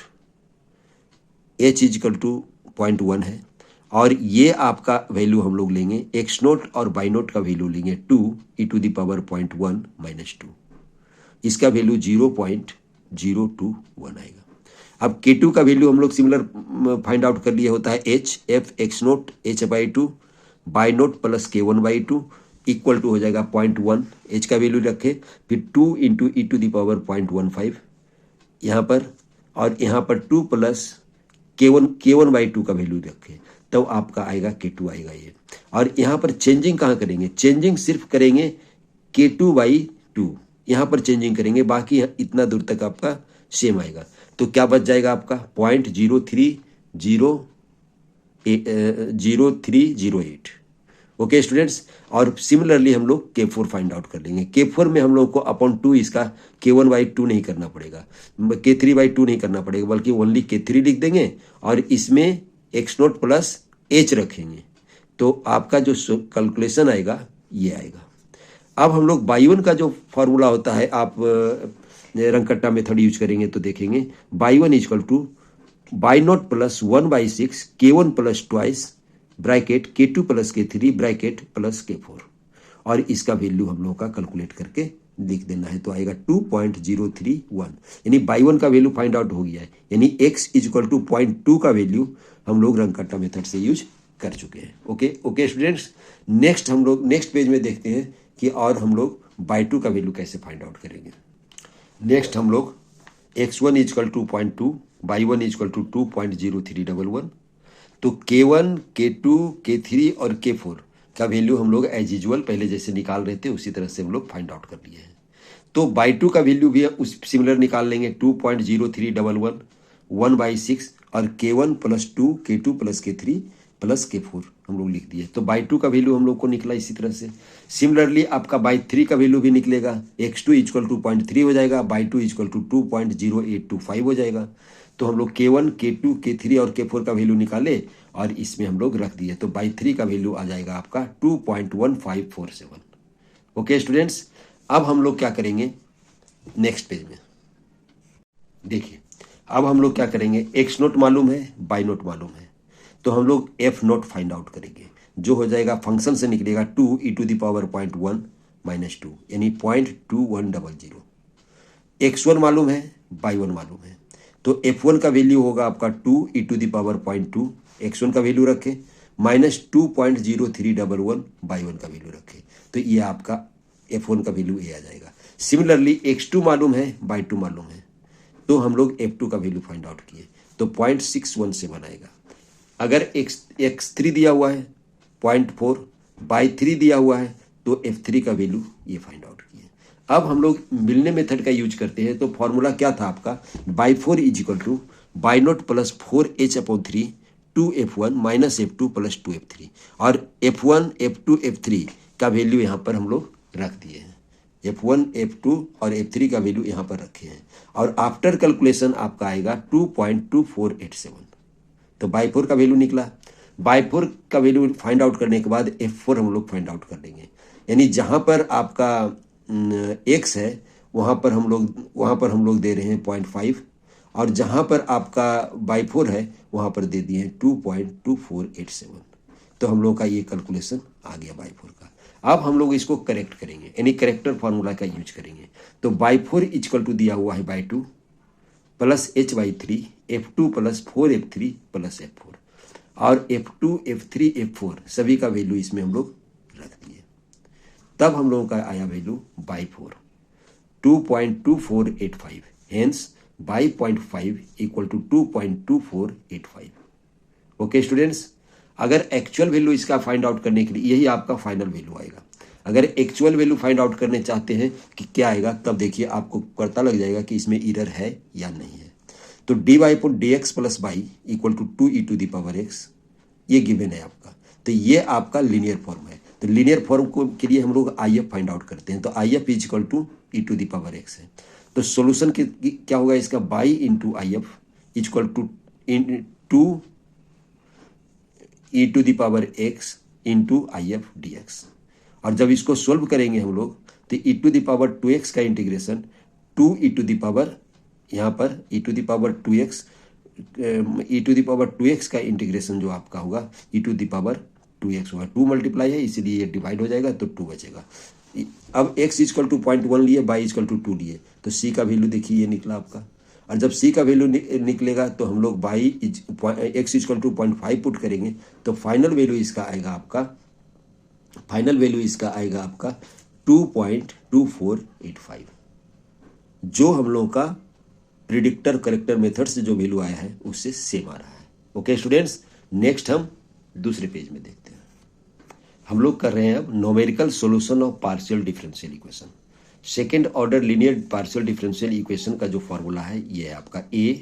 h is equal to 0.1 है, और ये आपका वैल्यू हम लोग लेंगे x नोट और y नोट का वैल्यू लेंगे 2e⁻0.1 माइनस 2, इसका वैल्यू 0.021 आएगा। अब k2 का वैल्यू हम लोग सिमिलर फाइंड आउट कर लिए, होता है h f x naught h y 2 y naught plus k1 y 2 equal to हो जाएगा 0.1, h का वैल्यू रखे, फिर 2 इंटू e⁻0.15 यहाँ पर, और यहाँ पर 2 प्लस k1 बाई 2 का वैल्यू रखे, तब आपका आएगा k2 आएगा ये। और यहाँ पर चेंजिंग कहाँ करेंगे, चेंजिंग सिर्फ करेंगे k2 बाई 2, यहाँ पर चेंजिंग करेंगे, बाकी इतना दूर तक आपका सेम आएगा। तो क्या बच जाएगा आपका 0.0308। ओके स्टूडेंट्स, और सिमिलरली हम लोग k4 फाइंड आउट कर लेंगे। k4 में हम लोग को अपॉन 2 इसका k1 बाई 2 नहीं करना पड़ेगा, k3 बाई 2 नहीं करना पड़ेगा, बल्कि ओनली k3 लिख देंगे और इसमें x नोट प्लस h रखेंगे, तो आपका जो कैलकुलेशन आएगा ये आएगा। अब हम लोग बाई 1 का जो फॉर्मूला होता है, आप रंग कट्टा मेथड यूज करेंगे तो देखेंगे y 1 is equal to y naught plus 1 y 6 k1 plus twice bracket k2 plus k3 bracket plus k4, और इसका वैल्यू हम लोग का कैलकुलेट करके लिख देना है, तो आएगा 2.031। यानी बाई 1 का वैल्यू फाइंड आउट हो गया है, यानी x इजकल टू 0.2 का वैल्यू हम लोग रंग कट्टा मेथड से यूज कर चुके हैं। ओके स्टूडेंट्स, नेक्स्ट हम लोग नेक्स्ट पेज में देखते हैं कि और हम लोग बाई 2 का वैल्यू कैसे फाइंड आउट करेंगे। नेक्स्ट हम लोग x1 is equal to 0.2 y 1 is equal to 2.0311, तो k1 k2 k3 और k4 का वैल्यू हम लोग एज यूजुअल पहले जैसे निकाल रहे थे उसी तरह से हम लोग फाइंड आउट कर लिए हैं। तो बाई 2 का वैल्यू भी उस सिमिलर निकाल लेंगे, 2.0311 1 बाई 6 और k1 plus 2 k2 plus k3 plus k4 हम लोग लिख दिए। तो बाई 2 का वैल्यू हम लोग को निकला इसी तरह से। सिमिलरली आपका बाई 3 का वैल्यू भी निकलेगा, x2 इजकल टू 0.3 हो जाएगा, बाई 2 इजकल टू 2.0825 हो जाएगा। तो हम लोग k1 k2 k3 और k4 का वैल्यू निकाले और इसमें हम लोग रख दिए, तो बाई 3 का वैल्यू आ जाएगा आपका 2.1547। ओके स्टूडेंट्स, अब हम लोग क्या करेंगे नेक्स्ट पेज में देखिए, अब हम लोग क्या करेंगे, x नोट मालूम है, बाई नोट मालूम है, तो हम लोग f नोट फाइंड आउट करेंगे, जो हो जाएगा फंक्शन से निकलेगा 2e⁻0.1 माइनस 2 यानी 0.2100। x1 मालूम है, बाई 1 मालूम है, तो f1 का वैल्यू होगा आपका 2e⁻0.2, x1 का वैल्यू रखे, माइनस 2.0311 बाई 1 का वैल्यू रखे, तो ये आपका f1 का वैल्यू ये आ जाएगा। सिमिलरली x2 मालूम है, बाई 2 मालूम है, तो हम लोग f2 का वैल्यू फाइंड आउट किए, तो 0.617 आएगा। अगर x3 दिया हुआ है 0.4, बाई 3 दिया हुआ है, तो f3 का वैल्यू ये फाइंड आउट किए। अब हम लोग मिलने मेथड का यूज करते हैं, तो फॉर्मूला क्या था आपका, y 4 is equal to y naught plus 4h/3 2f1 minus f2 plus 2f3, और f1 f2 f3 का वैल्यू यहाँ पर हम लोग रख दिए हैं, f1 f2 और f3 का वैल्यू यहाँ पर रखे हैं, और आफ्टर कैलकुलेशन आपका आएगा 2.2487। तो बाई 4 का वैल्यू निकला, बाई 4 का वैल्यू फाइंड आउट करने के बाद f4 हम लोग फाइंड आउट कर लेंगे, यानी जहाँ पर आपका x है वहाँ पर हम लोग दे रहे हैं 0.5, और जहाँ पर आपका बाई 4 है वहाँ पर दे दिए हैं 2.2487। तो हम लोग का ये कैलकुलेशन आ गया बाई 4 का। अब हम लोग इसको करेक्ट करेंगे, यानी करेक्टर फार्मूला का यूज करेंगे। तो बाई 4 इक्वल टू दिया हुआ है by 2 plus h/3 F2 plus 4F3 plus F4, और F2 F3 F4 सभी का वैल्यू इसमें हम लोग रख दिए। तब हम लोगों का आया value y 4 2.2485, hence y 0.5 equal to 2.2485। Okay students, अगर एक्चुअल वैल्यू इसका फाइंड आउट करने के लिए यही आपका फाइनल वैल्यू आएगा। अगर एक्चुअल वैल्यू फाइंड आउट करने चाहते हैं कि क्या आएगा, तब देखिए आपको पता लग जाएगा कि इसमें एरर है या नहीं है। तो dy/dx plus y equal to 2e⁻x ये गिवन है आपका। तो ये आपका लीनियर फॉर्म है। तो लीनियर फॉर्म को के लिए हम लोग IF फाइंड आउट करते हैं। तो IF इक्वल टू e⁻x है। तो सोल्यूशन क्या होगा इसका, y into IF equal to two e⁻x into IF dx। और जब इसको सोल्व करेंगे हम लोग तो e⁻2x का इंटीग्रेशन 2e⁻, यहाँ पर e⁻2x का इंटीग्रेशन जो आपका होगा e⁻2x होगा। 2 मल्टीप्लाई है इसीलिए ये डिवाइड हो जाएगा तो 2 बचेगा। अब x इक्वल टू 0.1 लिए, y इक्वल टू 2 लिए, तो c का वैल्यू देखिए ये निकला आपका। और जब c का वैल्यू निकलेगा तो हम लोग x इक्वल टू 0.5 पुट करेंगे तो फाइनल वैल्यू इसका आएगा आपका 2.2485, जो हम लोगों का प्रिडिक्टर करेक्टर मेथड से जो वैल्यू आया है उससे सेम आ रहा है। ओके स्टूडेंट्स, नेक्स्ट हम दूसरे पेज में देखते हैं। हम लोग कर रहे हैं अब numerical solution of partial differential equation. Second order linear partial differential equation का जो फॉर्मूला है ये है आपका a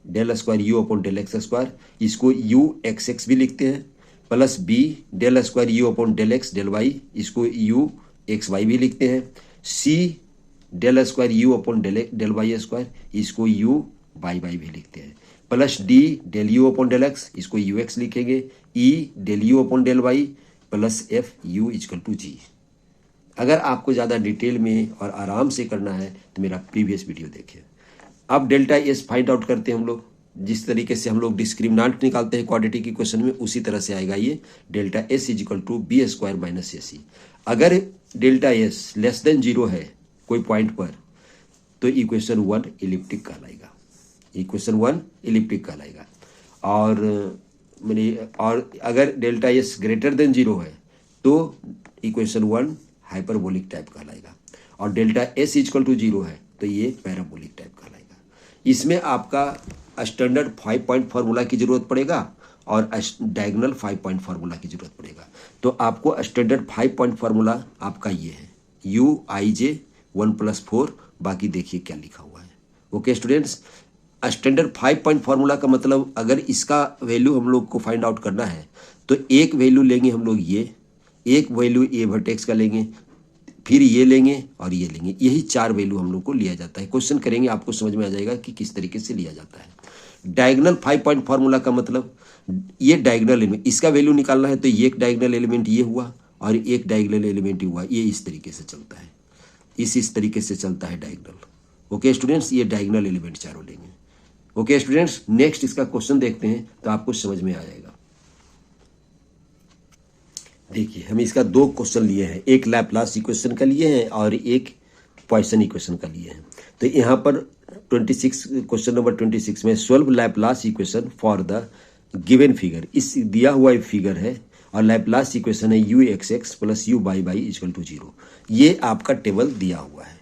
del square u upon del x square, इसको u xx भी लिखते हैं, plus b del square u upon del x del y, इसको u xy भी लिखते हैं, c del square u upon del y square, इसको u y भी लिखते हैं, plus d del u upon del x, इसको ux लिखेंगे, e del u upon del y plus f u equal to g। अगर आपको ज़्यादा डिटेल में और आराम से करना है तो मेरा प्रीवियस वीडियो देखिए। अब डेल्टा एस फाइंड आउट करते हैं हम लोग। जिस तरीके से हम लोग डिस्क्रिमिनेंट निकालते हैं क्वाड्रेटिक इक्वेशन में, उसी तरह से आएगा ये delta s equal to b square minus AC। अगर डेल्टा एस लेस देन 0 है कोई पॉइंट पर तो इक्वेशन 1 इलिप्टिक कहलाएगा, इक्वेशन 1 इलिप्टिक कहलाएगा। और अगर डेल्टा एस ग्रेटर देन 0 है तो इक्वेशन 1 हाइपरबोलिक टाइप कहलाएगा, और डेल्टा एस इक्वल टू 0 है तो ये पैराबोलिक टाइप कहलाएगा। इसमें आपका स्टैंडर्ड 5 पॉइंट फार्मूला की जरूरत पड़ेगा और डायगोनल 5 पॉइंट फार्मूला की जरूरत पड़ेगा। तो आपको स्टैंडर्ड 5 पॉइंट फार्मूला आपका ये है UIJ 1+4, बाकी देखिए क्या लिखा हुआ है। Okay students, standard 5 point formula का मतलब अगर इसका वैल्यू हम लोग को फाइंड आउट करना है तो एक वैल्यू लेंगे हम लोग, ये एक वैल्यू ए वर्टेक्स का लेंगे, फिर ये लेंगे और ये लेंगे, यही 4 वैल्यू हम लोग को लिया जाता है। क्वेश्चन करेंगे आपको समझ में आ जाएगा कि किस तरीके से लिया जाता है। डायगोनल 5 पॉइंट फार्मूला का मतलब ये डायगोनल एलिमेंट, इसका वैल्यू निकालना है तो ये एक डायगोनल एलिमेंट ये हुआ और एक डायगोनल एलिमेंट हुआ, ये इस तरीके से चलता है, इस तरीके से चलता है डायगोनल। ओके स्टूडेंट्स, ये डायगोनल एलिमेंट चारों लेंगे। ओके स्टूडेंट्स, नेक्स्ट इसका क्वेश्चन देखते हैं तो आपको समझ में आ जाएगा। देखिए हम इसका 2 क्वेश्चन लिए हैं, एक लैपलास इक्वेशन का लिए हैं और एक पॉइसन इक्वेशन का लिए हैं। तो यहाँ पर 26 क्वेश्चन नंबर 26 में solve Laplace equation for the given figure, इस दिया हुआ फिगर है और लैपलास इक्वेशन है UXX plus UY equal to 0। ये आपका टेबल दिया हुआ है,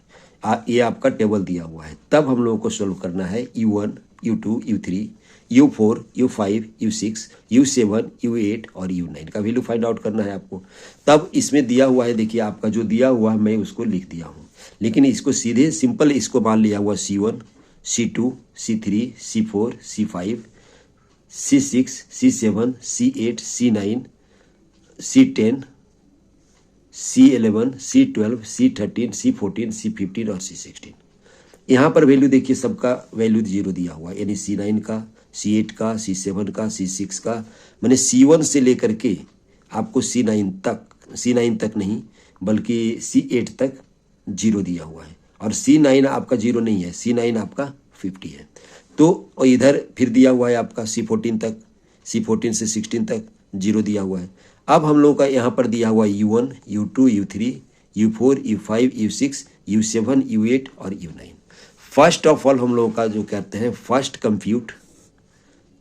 ये आपका टेबल दिया हुआ है। तब हम लोगों को सॉल्व करना है U1 U2 U3 U4 U5 U6 U7 U8 और U9 का वैल्यू फाइंड आउट करना है आपको। तब इसमें दिया हुआ है, देखिए आपका जो दिया हुआ है मैं उसको लिख दिया हूँ, लेकिन इसको सीधे सिंपल इसको मान लिया हुआ C1 C2 C3 C4 C5 C6 C7 C8 C9 C10 C11 C12 C13 C14 C15 और C16। यहाँ पर वैल्यू देखिए सबका वैल्यू 0 दिया हुआ है, यानी C9 का C8 का C7 का C6 का, मैंने C1 से लेकर के आपको C9 तक नहीं बल्कि C8 तक 0 दिया हुआ है। और C9 आपका 0 नहीं है, C9 आपका 50 है। तो और इधर फिर दिया हुआ है आपका C14 तक, C14 से 16 तक 0 दिया हुआ है। अब हम लोगों का यहाँ पर दिया हुआ है U1, U2, U3, U4, U5, U6, U7, U8 और U9। फर्स्ट ऑफ ऑल हम लोगों का जो कहते हैं first compute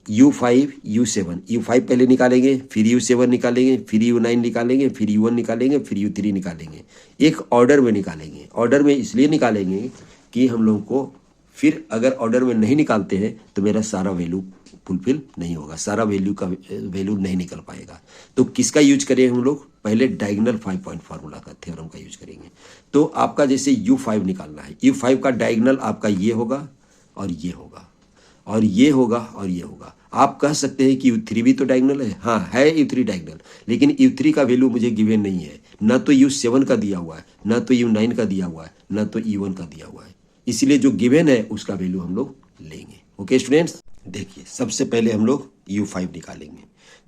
U5, U7, U5 पहले निकालेंगे, फिर U7 निकालेंगे, फिर U9 निकालेंगे, फिर U1 निकालेंगे, फिर U3 निकालेंगे। एक ऑर्डर में निकालेंगे। ऑर्डर में इसलिए निकालेंगे कि हम लोग को फिर अगर ऑर्डर में नहीं निकालते हैं तो मेरा सारा वैल्यू फुलफिल नहीं होगा, सारा वैल्यू नहीं निकल पाएगा। तो किसका यूज करें हम लोग? पहले डायगोनल 5 पॉइंट फार्मूला का, थ्योरम का यूज करेंगे। तो आपका जैसे U5 निकालना है, U5 का डायगोनल आपका ये होगा और ये होगा और ये होगा और ये होगा। आप कह सकते हैं कि U3 भी तो डायगोनल है। हाँ है U3 डायगोनल, लेकिन U3 का वैल्यू मुझे गिवन नहीं है, ना तो U7 का दिया हुआ है, ना तो U9 का दिया हुआ है, ना तो U1 का दिया हुआ है। इसलिए जो गिवन है उसका वैल्यू हम लोग लेंगे। ओके स्टूडेंट्स, देखिए सबसे पहले हम लोग U5 निकालेंगे।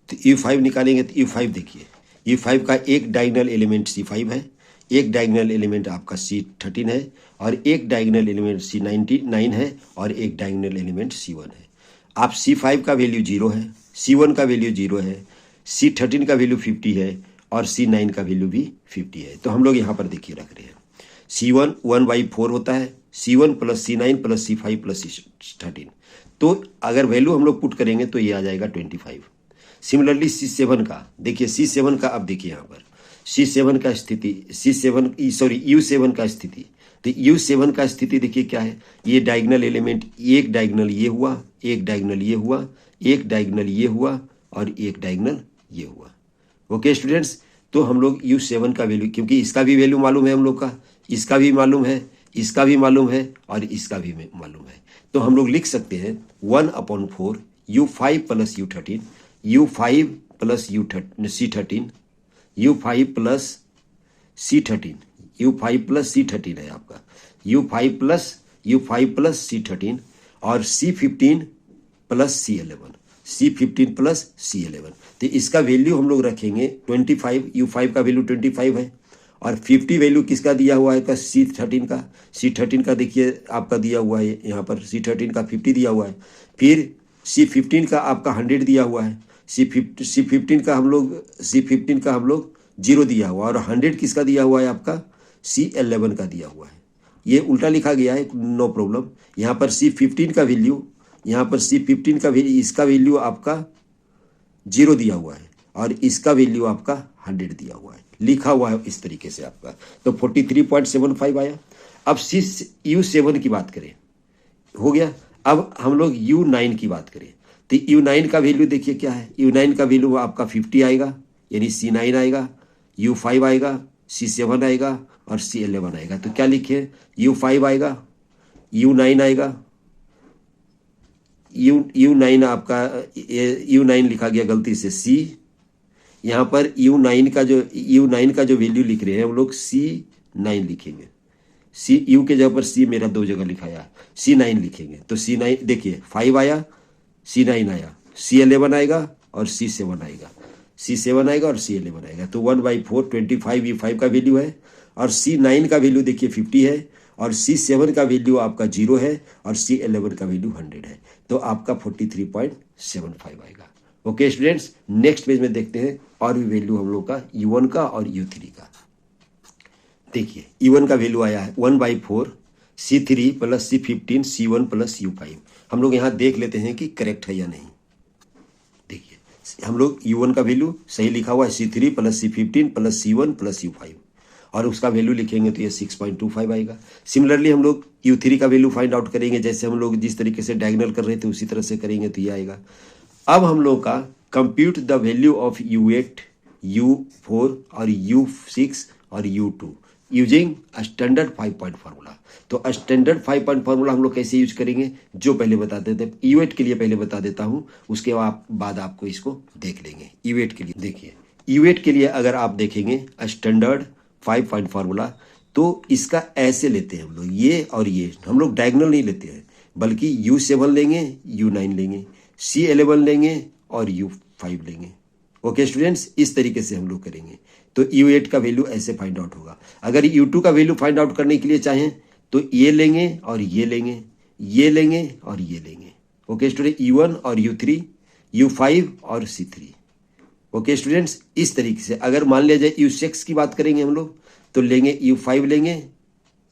तो U5 निकालेंगे तो U5 देखिए, U5 का एक डायगोनल एलिमेंट C5 है, एक डायगोनल एलिमेंट आपका C13 है और एक डायगोनल एलिमेंट C9 है और एक डायगोनल एलिमेंट C1 है। आप C5 का वैल्यू 0 है, C1 का वैल्यू 0 है, C13 का वैल्यू 50 है और C9 का वैल्यू भी 50 है। तो हम लोग यहाँ पर देखिए रख रहे हैं C1 1/4 होता है, C1 plus C9 plus C5 plus C13। तो अगर वैल्यू हम लोग पुट करेंगे तो ये आ जाएगा 25। सिमिलरली C7 का देखिए, C7 का अब देखिए यहाँ पर C7 का स्थिति, U7 का स्थिति। तो U7 का स्थिति देखिए क्या है, ये डायगोनल एलिमेंट, एक डायगोनल ये हुआ, एक डायगोनल ये हुआ, एक डायगोनल ये हुआ और एक डायगोनल ये हुआ। ओके स्टूडेंट्स, तो हम लोग U7 का वैल्यू, क्योंकि इसका भी वैल्यू मालूम है हम लोग का, इसका भी मालूम है, इसका भी मालूम है और इसका भी मालूम है। तो हम लोग लिख सकते हैं 1/4 U5 plus U13, U5 plus C13, U5 plus C13, U5 plus C13 है आपका, U5 प्लस C13 और C15 plus C11, C15 plus C11। तो इसका वैल्यू हम लोग रखेंगे 25। U5 का वैल्यू 25 है और 50 वैल्यू किसका दिया हुआ है? C13 का देखिए आपका दिया हुआ है यहाँ पर, C13 का 50 दिया हुआ है। फिर C15 का आपका 100 दिया हुआ है, C15 का हम लोग 0 दिया हुआ और 100 किसका दिया हुआ है? आपका C11 का दिया हुआ है। ये उल्टा लिखा गया है, नो प्रॉब्लम। यहाँ पर C15 का वैल्यू, यहाँ पर C15 का वैल्यू, इसका वैल्यू आपका 0 दिया हुआ है और इसका वैल्यू आपका 100 दिया हुआ है, लिखा हुआ है इस तरीके से आपका। तो 43.75 आया। अब U7 की बात करें, हो गया। अब हम लोग U9 की बात करें तो U9 का वैल्यू देखिए क्या है, U9 का वैल्यू आपका 50 आएगा, यानी C9 आएगा, U5 आएगा, C7 आएगा और C11 आएगा। तो क्या लिखे? U5 आएगा, U9 आएगा, U9 आपका, U9 लिखा गया गलती से C, यहाँ पर U9 का जो वैल्यू लिख रहे हैं हम लोग C9 लिखेंगे। U के जगह पर C मेरा 2 जगह लिखाया, C9 लिखेंगे। तो C9 देखिए 5 आया, C9 आया, C11 आएगा और C7 आएगा, C7 आएगा और C11 आएगा। तो 1/4 25 U5 का वैल्यू है और C9 का वैल्यू देखिए 50 है और C7 का वैल्यू आपका 0 है और C11 का वैल्यू 100 है। तो आपका 43.75 आएगा। ओके स्टूडेंट्स, नेक्स्ट पेज में देखते हैं और भी वैल्यू हम लोग का U1 का और U3 का। देखिए U1 का वैल्यू आया है 1/4 C3 plus C15 C1 plus U5। हम लोग यहाँ देख लेते हैं कि करेक्ट है या नहीं। देखिए हम लोग U1 का वैल्यू सही लिखा हुआ है, C3 plus C15 plus C1 plus U5 और उसका वैल्यू लिखेंगे तो ये 6.25 आएगा। सिमिलरली हम लोग U3 का वैल्यू फाइंड आउट करेंगे, जैसे हम लोग जिस तरीके से डायगोनल कर रहे थे उसी तरह से करेंगे तो ये आएगा। अब हम लोग का compute the value of U8, U4 और U6 और U2 using standard 5 point formula. तो स्टैंडर्ड 5 पॉइंट फार्मूला हम लोग कैसे यूज करेंगे, जो पहले बता देते हैं। U8 के लिए पहले बता देता हूँ, उसके बाद आपको इसको देख लेंगे। U8 के लिए देखिए, U8 के लिए अगर आप देखेंगे स्टैंडर्ड 5 पॉइंट फार्मूला, तो इसका ऐसे लेते हैं हम लोग, ये और ये हम लोग डायगोनल नहीं लेते हैं, बल्कि U7 लेंगे, U9 लेंगे, C11 लेंगे और U5 लेंगे। ओके स्टूडेंट्स, इस तरीके से हम लोग करेंगे। तो U8 का वैल्यू ऐसे फाइंड आउट होगा। अगर U2 का वैल्यू फाइंड आउट करने के लिए चाहें तो ये लेंगे और ये लेंगे, ये लेंगे और ये लेंगे। ओके स्टूडेंट, U1 और U3, U5 और C3। ओके स्टूडेंट्स, इस तरीके से अगर मान लिया जाए U6 की बात करेंगे हम लोग तो लेंगे U5 लेंगे,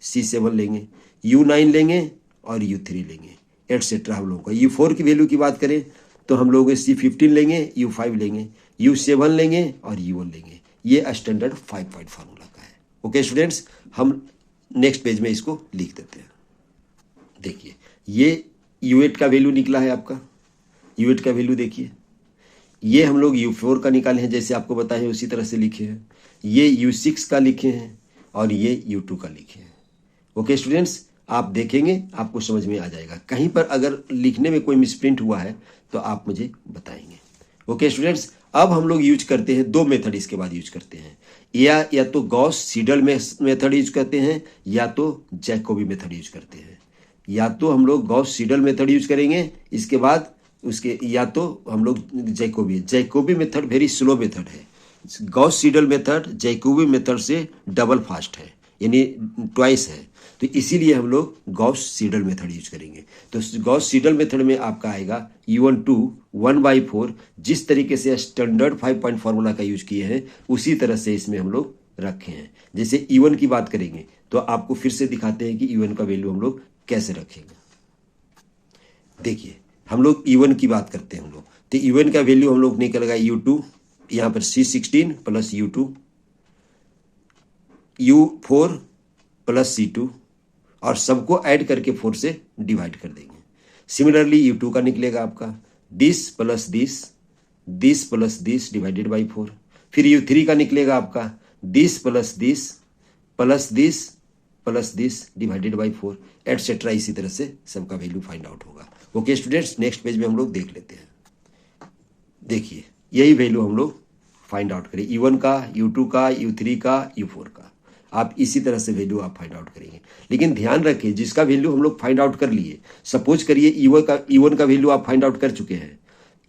C7 लेंगे, U9 लेंगे और U3 लेंगे, एटसेट्रा। हम लोगों को U4 की वैल्यू की बात करें तो हम लोग C15 लेंगे, U5 लेंगे, U7 लेंगे और U1 लेंगे। ये स्टैंडर्ड 5 पॉइंट फार्मूला का है। ओके स्टूडेंट्स, हम नेक्स्ट पेज में इसको लिख देते हैं। देखिए ये U8 का वैल्यू निकला है आपका। U8 का वैल्यू देखिए, ये हम लोग U4 का निकाले हैं, जैसे आपको बताए उसी तरह से लिखे हैं। ये U6 का लिखे हैं और ये U2 का लिखे हैं। ओके स्टूडेंट्स, आप देखेंगे आपको समझ में आ जाएगा। कहीं पर अगर लिखने में कोई मिसप्रिंट हुआ है तो आप मुझे बताएंगे। ओके स्टूडेंट्स, अब हम लोग यूज करते हैं दो मेथड, इसके बाद यूज करते हैं या तो गॉस सीडल मेथड यूज करते हैं या तो जैकोबी मेथड यूज करते हैं। या तो हम लोग गॉस सीडल मेथड यूज करेंगे, इसके बाद उसके या तो हम लोग Jacobi method very slow method है। Gauss Seidel method Jacobi method से डबल फास्ट है, यानी ट्वाइस है। तो इसीलिए हम लोग गॉस सीडल मेथड यूज करेंगे। तो गॉस सीडल मेथड में आपका आएगा U12 1/4। जिस तरीके से स्टैंडर्ड 5 पॉइंट फार्मूला का यूज किए हैं उसी तरह से इसमें हम लोग रखे हैं। जैसे E1 की बात करेंगे तो आपको फिर से दिखाते हैं कि E1 का वैल्यू हम लोग कैसे रखेंगे। देखिए हम लोग E1 की बात करते हैं हम लोग, तो E1 का वैल्यू हम लोग निकलेगा U2, यहाँ पर C16 plus U2, U4 plus C2 और सबको ऐड करके 4 से डिवाइड कर देंगे। सिमिलरली U2 का निकलेगा आपका this plus this plus this divided by 4। फिर U3 का निकलेगा आपका this plus this plus this plus this divided by 4 etcetera. इसी तरह से सबका वैल्यू फाइंड आउट होगा। ओके स्टूडेंट्स, नेक्स्ट पेज में हम लोग देख लेते हैं। देखिए यही वैल्यू हम लोग फाइंड आउट करें, E1 का, U2 का, U3 का, U4 का। आप इसी तरह से वैल्यू आप फाइंड आउट करेंगे। लेकिन ध्यान रखिए जिसका वैल्यू हम लोग फाइंड आउट कर लिए, सपोज करिए E1 का वैल्यू आप फाइंड आउट कर चुके हैं,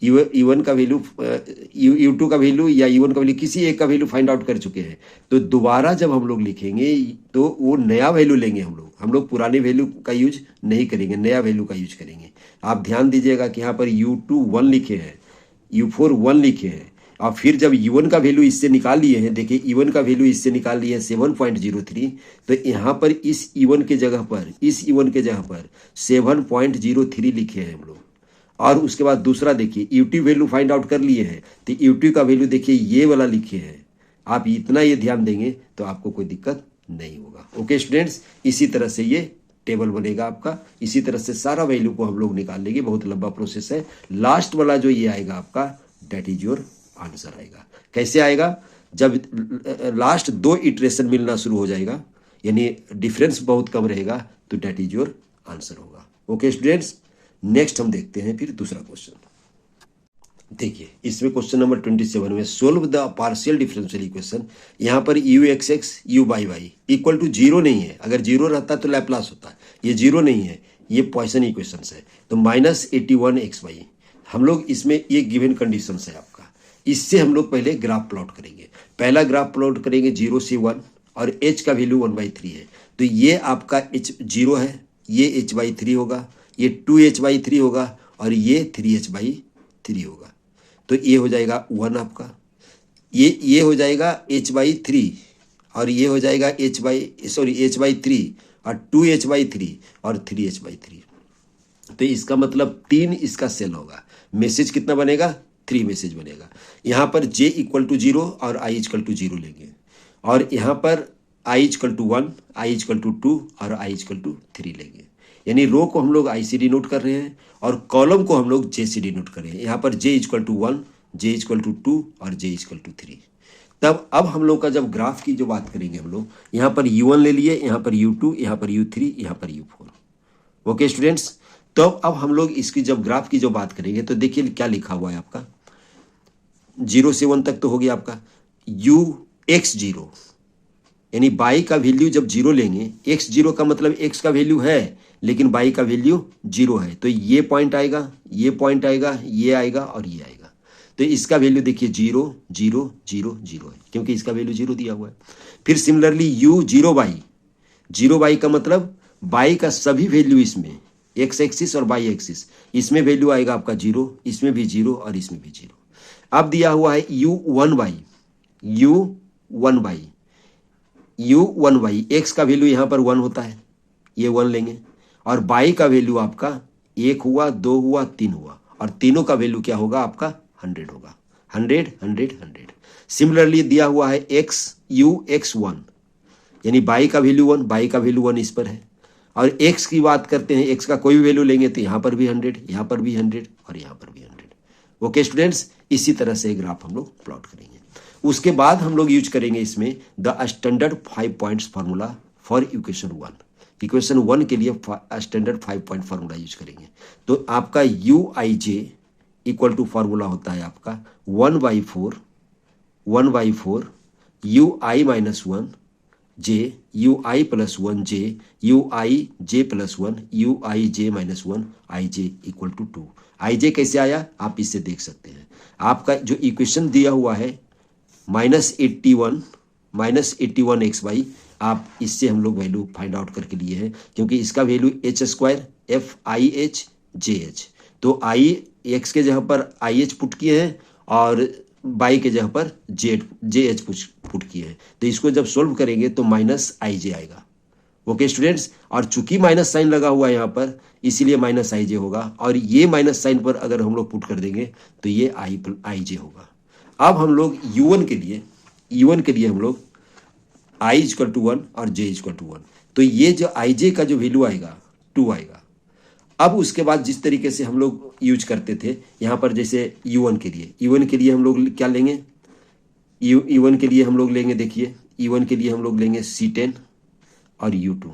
E1 का वैल्यू, U2 का वैल्यू या E1 का वैल्यू, किसी एक का वैल्यू फाइंड आउट कर चुके हैं, तो दोबारा जब हम लोग लिखेंगे तो वो नया वैल्यू लेंगे। हम लोग पुराने वैल्यू का यूज नहीं करेंगे, नया वैल्यू का यूज करेंगे। आप ध्यान दीजिएगा कि यहाँ पर U2 1 लिखे हैं, U4 1 लिखे हैं, और फिर जब E1 का वैल्यू इससे निकाल लिए हैं, देखिए E1 का वैल्यू इससे निकाल लिए हैं 7.03, तो यहाँ पर इस E1 के जगह पर 7.03 लिखे हैं हम लोग। और उसके बाद दूसरा देखिए U2 वैल्यू फाइंड आउट कर लिए हैं, तो U2 का वैल्यू देखिए ये वाला लिखे हैं। आप इतना ये ध्यान देंगे तो आपको कोई दिक्कत नहीं होगा। ओके स्टूडेंट्स, इसी तरह से ये टेबल बनेगा आपका। इसी तरह से सारा वैल्यू को हम लोग निकाल लेंगे। बहुत लंबा प्रोसेस है। लास्ट वाला जो ये आएगा आपका, दैट इज योर आंसर आएगा। कैसे आएगा? जब लास्ट 2 इटरेशन मिलना शुरू हो जाएगा, यानी डिफरेंस बहुत कम रहेगा, तो दैट इज योर आंसर होगा। ओके स्टूडेंट्स, नेक्स्ट हम देखते हैं फिर दूसरा क्वेश्चन। देखिए इसमें क्वेश्चन नंबर 27 में solve the partial differential equation. यहाँ पर u(x) u(y) इक्वल टू 0 नहीं है। अगर 0 रहता तो लैप्लास होता, ये 0 नहीं है, ये पॉइसन इक्वेशन है। तो -81xy, हम लोग इसमें ये गिवन कंडीशन है आपका। इससे हम लोग पहले ग्राफ प्लॉट करेंगे। पहला ग्राफ प्लॉट करेंगे 0 से 1, और h का वैल्यू 1/3 है। तो ये आपका h 0 है, ये h/3 होगा, ये 2h/3 होगा, और ये 3h/3 होगा। तो ये हो जाएगा 1 आपका, ये हो जाएगा h/3, और ये हो जाएगा h/3, और 2h/3 और 3h/3। तो इसका मतलब 3 इसका सेल होगा। मैसेज कितना बनेगा? 3 मैसेज बनेगा। यहाँ पर j = 0 और i = 0 लेंगे, और यहाँ पर i = 1, i = 2 और i = 3 लेंगे। यानी रो को हम लोग i से डिनोट कर रहे हैं और कॉलम को हम लोग j से डिनोट कर रहे हैं। यहाँ पर j = 1, j = 2 और j = 3। तब अब हम लोग का जब ग्राफ की जो बात करेंगे, हम लोग यहाँ पर U1 ले लिए, यहाँ पर U2, यहाँ पर U3, यहाँ पर U4। ओके स्टूडेंट्स, तो अब हम लोग इसकी जब ग्राफ की जो बात करेंगे तो देखिए क्या लिखा हुआ है आपका। 0 से 1 तक तो हो गया आपका ux0, यानी y का वैल्यू जब 0 लेंगे, x0 का मतलब x का वैल्यू है लेकिन y का वैल्यू 0 है। तो ये पॉइंट आएगा, ये पॉइंट आएगा, ये आएगा और ये आएगा। तो इसका वैल्यू देखिए 0 0 0 0 है, क्योंकि इसका वैल्यू 0 दिया हुआ है। फिर सिमिलरली u0y, 0y का मतलब y का सभी वैल्यू इसमें, एक्स एक्सिस और वाई एक्सिस, इसमें वैल्यू आएगा आपका 0, इसमें भी 0 और इसमें भी 0। अब दिया हुआ है u1y, u1y एक्स का वैल्यू यहाँ पर 1 होता है, ये 1 लेंगे, और y का वैल्यू आपका 1 हुआ, 2 हुआ, 3 हुआ, और तीनों का वैल्यू क्या होगा आपका 100 होगा, 100 100 100। सिमिलरली दिया हुआ है x1, यानी y का वैल्यू 1, y का वैल्यू 1 इस पर है, और x की बात करते हैं, x का कोई भी वैल्यू लेंगे तो यहाँ पर भी 100, यहाँ पर भी 100 और यहाँ पर भी 100। ओके स्टूडेंट्स, इसी तरह से ग्राफ हम लोग प्लॉट करेंगे। उसके बाद हम लोग यूज करेंगे इसमें the standard 5 points formula for equation 1। Equation 1 के लिए स्टैंडर्ड 5 पॉइंट फार्मूला यूज करेंगे। तो आपका uij इक्वल टू फार्मूला होता है आपका 1/4 ui minus 1 j ui plus 1 j ui j plus 1 ui j minus 1 ij equal to 2। ij कैसे आया आप इससे देख सकते हैं। आपका जो इक्वेशन दिया हुआ है -81 xy, आप इससे हम लोग वैल्यू फाइंड आउट करके लिए हैं, क्योंकि इसका वैल्यू h² FIH JH, तो i x के जगह पर IH पुट किए हैं और y के जगह पर JH पुट किए हैं। तो इसको जब सोल्व करेंगे तो -ij आएगा। ओके स्टूडेंट्स, और चूंकि माइनस साइन लगा हुआ है यहाँ पर, इसीलिए -ij होगा, और ये माइनस साइन पर अगर हम लोग पुट कर देंगे तो ये ij होगा। अब हम लोग u1 के लिए हम लोग i = 1 और j = 1, तो ये जो ij का जो वैल्यू आएगा 2 आएगा। अब उसके बाद जिस तरीके से हम लोग यूज करते थे यहाँ पर, जैसे u1 के लिए हम लोग क्या लेंगे, u1 के लिए हम लोग लेंगे, देखिए u1 के लिए हम लोग लेंगे C10 और u2,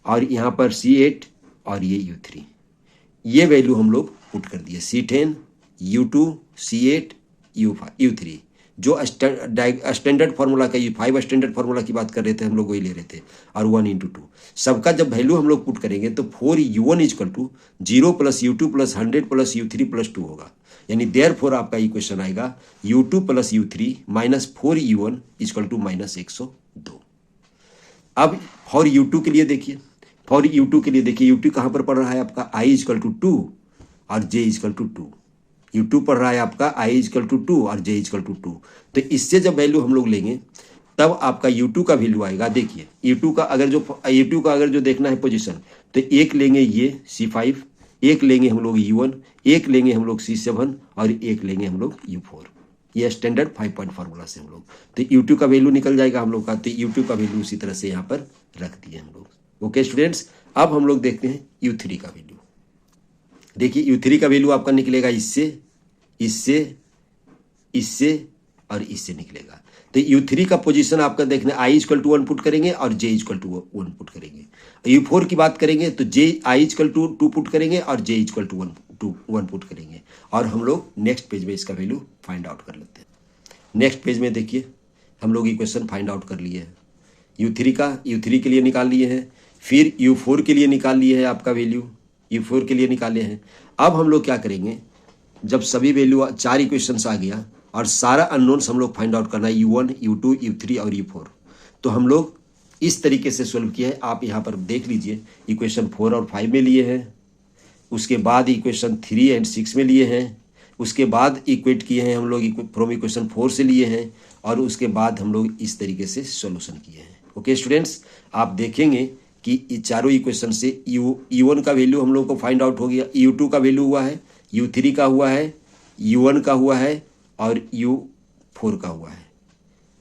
और यहाँ पर C8 और ये u3, ये वैल्यू हम लोग पुट कर दिए, C10 u2 C8 u3, जो स्टैंडर्ड फार्मूला का 5 स्टैंडर्ड फार्मूला की बात कर रहे थे हम लोग, वही ले रहे थे, और 1 × 2 सबका जब वैल्यू हम लोग पुट करेंगे तो 4u1 = 0 + u2 + 100 + u3 + 2 होगा, यानी देयरफॉर आपका इक्वेशन आएगा u2 + u3 - 4u1 = -102। अब फॉर u2 के लिए देखिए, u2 कहाँ पर पड़ रहा है आपका, i = 2 और j = 2। u2 पढ़ रहा है आपका i = 2 और j = 2, तो इससे जब वैल्यू हम लोग लेंगे तब आपका u2 का वैल्यू आएगा। देखिए u2 का अगर जो देखना है पोजीशन, तो एक लेंगे ये C5, एक लेंगे हम लोग u1, एक लेंगे हम लोग C7 और एक लेंगे हम लोग u4। ये स्टैंडर्ड 5 पॉइंट फार्मूला से हम लोग, तो u2 का वैल्यू निकल जाएगा हम लोग का, तो u2 का वैल्यू उसी तरह से यहाँ पर रख दिए हम लोग। ओके स्टूडेंट्स, अब हम लोग देखते हैं u3 का वैल्यू। देखिए u3 का वैल्यू आपका निकलेगा इससे और इससे निकलेगा। तो u3 का पोजीशन आपका देखना, i = 1 पुट करेंगे और j = 1 पुट करेंगे। u4 की बात करेंगे तो i = 2 पुट करेंगे और j = 1 पुट करेंगे, और हम लोग नेक्स्ट पेज में इसका वैल्यू फाइंड आउट कर लेते हैं। नेक्स्ट पेज में देखिए हम लोग इक्वेशन फाइंड आउट कर लिए हैं, u3 के लिए निकाल लिए हैं, फिर u4 के लिए निकाल लिए हैं, आपका वैल्यू u4 के लिए निकाले हैं। अब हम लोग क्या करेंगे, जब सभी वैल्यू 4 इक्वेशंस आ गया और सारा अननोन्स हम लोग फाइंड आउट करना है, u1 u2 u3 और u4, तो हम लोग इस तरीके से सोल्व किया है। आप यहाँ पर देख लीजिए, इक्वेशन 4 और 5 में लिए हैं, उसके बाद इक्वेशन 3 और 6 में लिए हैं, उसके बाद इक्वेट किए हैं हम लोग फ्रॉम इक्वेशन 4 से लिए हैं, और उसके बाद हम लोग इस तरीके से सोल्यूशन किए हैं। ओके स्टूडेंट्स, आप देखेंगे कि चारों इक्वेशन से u1 का वैल्यू हम लोग को फाइंड आउट हो गया, u2 का वैल्यू हुआ है, u3 का हुआ है, u1 का हुआ है और u4 का हुआ है।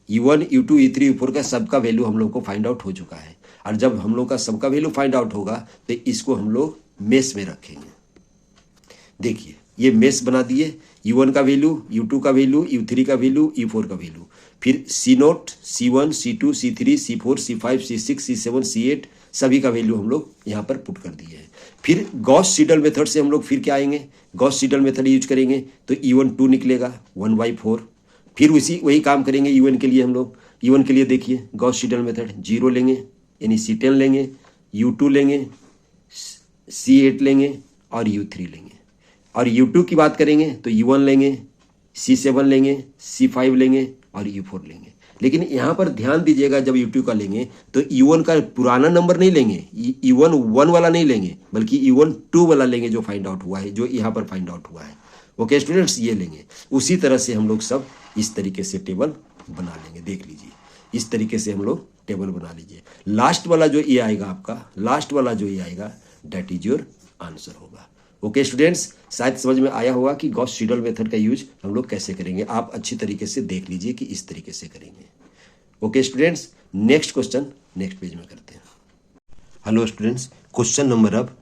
u1 u2 u3 u4 का सबका वैल्यू हम लोग को फाइंड आउट हो चुका है, और जब हम लोग का सबका वैल्यू फाइंड आउट होगा तो इसको हम लोग मेश में रखेंगे। देखिए ये मेश बना दिए, u1 का वैल्यू, u2 का वैल्यू, u3 का वैल्यू, u4 का वैल्यू, फिर C0 C1 C2 C3 C4 C5 C6 C7 C8 सभी का वैल्यू हम लोग यहाँ पर पुट कर दिए हैं। फिर गॉस सीडल मेथड से हम लोग फिर क्या आएंगे, गॉस सीडल मेथड यूज करेंगे तो u1 2 निकलेगा 1/4। फिर वही काम करेंगे u1 के लिए हम लोग, u1 के लिए देखिए गॉस सीडल मेथड 0 लेंगे यानी C10 लेंगे, u2 लेंगे, C8 लेंगे और u3 लेंगे, और u2 की बात करेंगे तो u1 लेंगे, C7 लेंगे, C5 लेंगे और u4 लेंगे। लेकिन यहाँ पर ध्यान दीजिएगा, जब U2 का लेंगे तो E1 का पुराना नंबर नहीं लेंगे, E1 1 वाला नहीं लेंगे, बल्कि E1 2 वाला लेंगे जो फाइंड आउट हुआ है, जो यहाँ पर फाइंड आउट हुआ है। ओके स्टूडेंट्स, ये लेंगे। उसी तरह से हम लोग सब इस तरीके से टेबल बना लेंगे। देख लीजिए, इस तरीके से हम लोग टेबल बना लीजिए। लास्ट वाला जो ये आएगा आपका, लास्ट वाला जो ये आएगा, दैट इज योर आंसर होगा। ओके स्टूडेंट्स, शायद समझ में आया होगा कि गॉस सीडल मेथड का यूज हम लोग कैसे करेंगे। आप अच्छी तरीके से देख लीजिए कि इस तरीके से करेंगे। Okay students, next question next page में करते हैं। हेलो स्टूडेंट्स, क्वेश्चन नंबर अब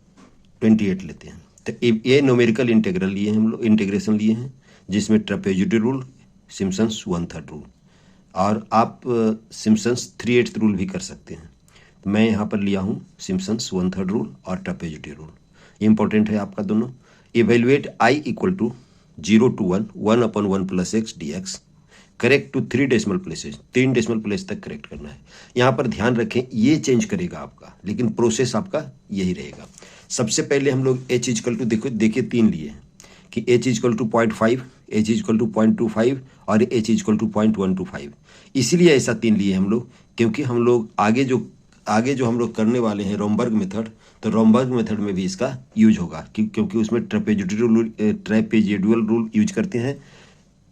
28 लेते हैं। तो ये न्यूमेरिकल इंटीग्रल लिए हैं हम लोग, इंटीग्रेशन लिए हैं, जिसमें ट्रेपेजॉइडल रूल, सिम्पसन्स 1/3 रूल, और आप सिम्पसन्स 3/8 रूल भी कर सकते हैं। तो मैं यहाँ पर लिया हूँ सिम्पसन्स 1/3 रूल और ट्रेपेजॉइडल रूल। इंपॉर्टेंट है आपका दोनों। Evaluate I equal to 0 to 1 1/1 + x dx, correct to 3 decimal places, 3 decimal place तक करेक्ट करना है। यहाँ पर ध्यान रखें, ये चेंज करेगा आपका, लेकिन प्रोसेस आपका यही रहेगा। सबसे पहले हम लोग h इक्वल टू देखिए 3 लिए हैं कि h equal to 0.5, h equal to 0.25 और h इक्वल टू 0.125। इसीलिए ऐसा 3 लिए हम लोग, क्योंकि हम लोग आगे जो हम लोग करने वाले हैं रोमबर्ग मेथड, तो रोमबर्ग मेथड में भी इसका यूज होगा, क्योंकि उसमें ट्रेपेजॉइडल रूल यूज करते हैं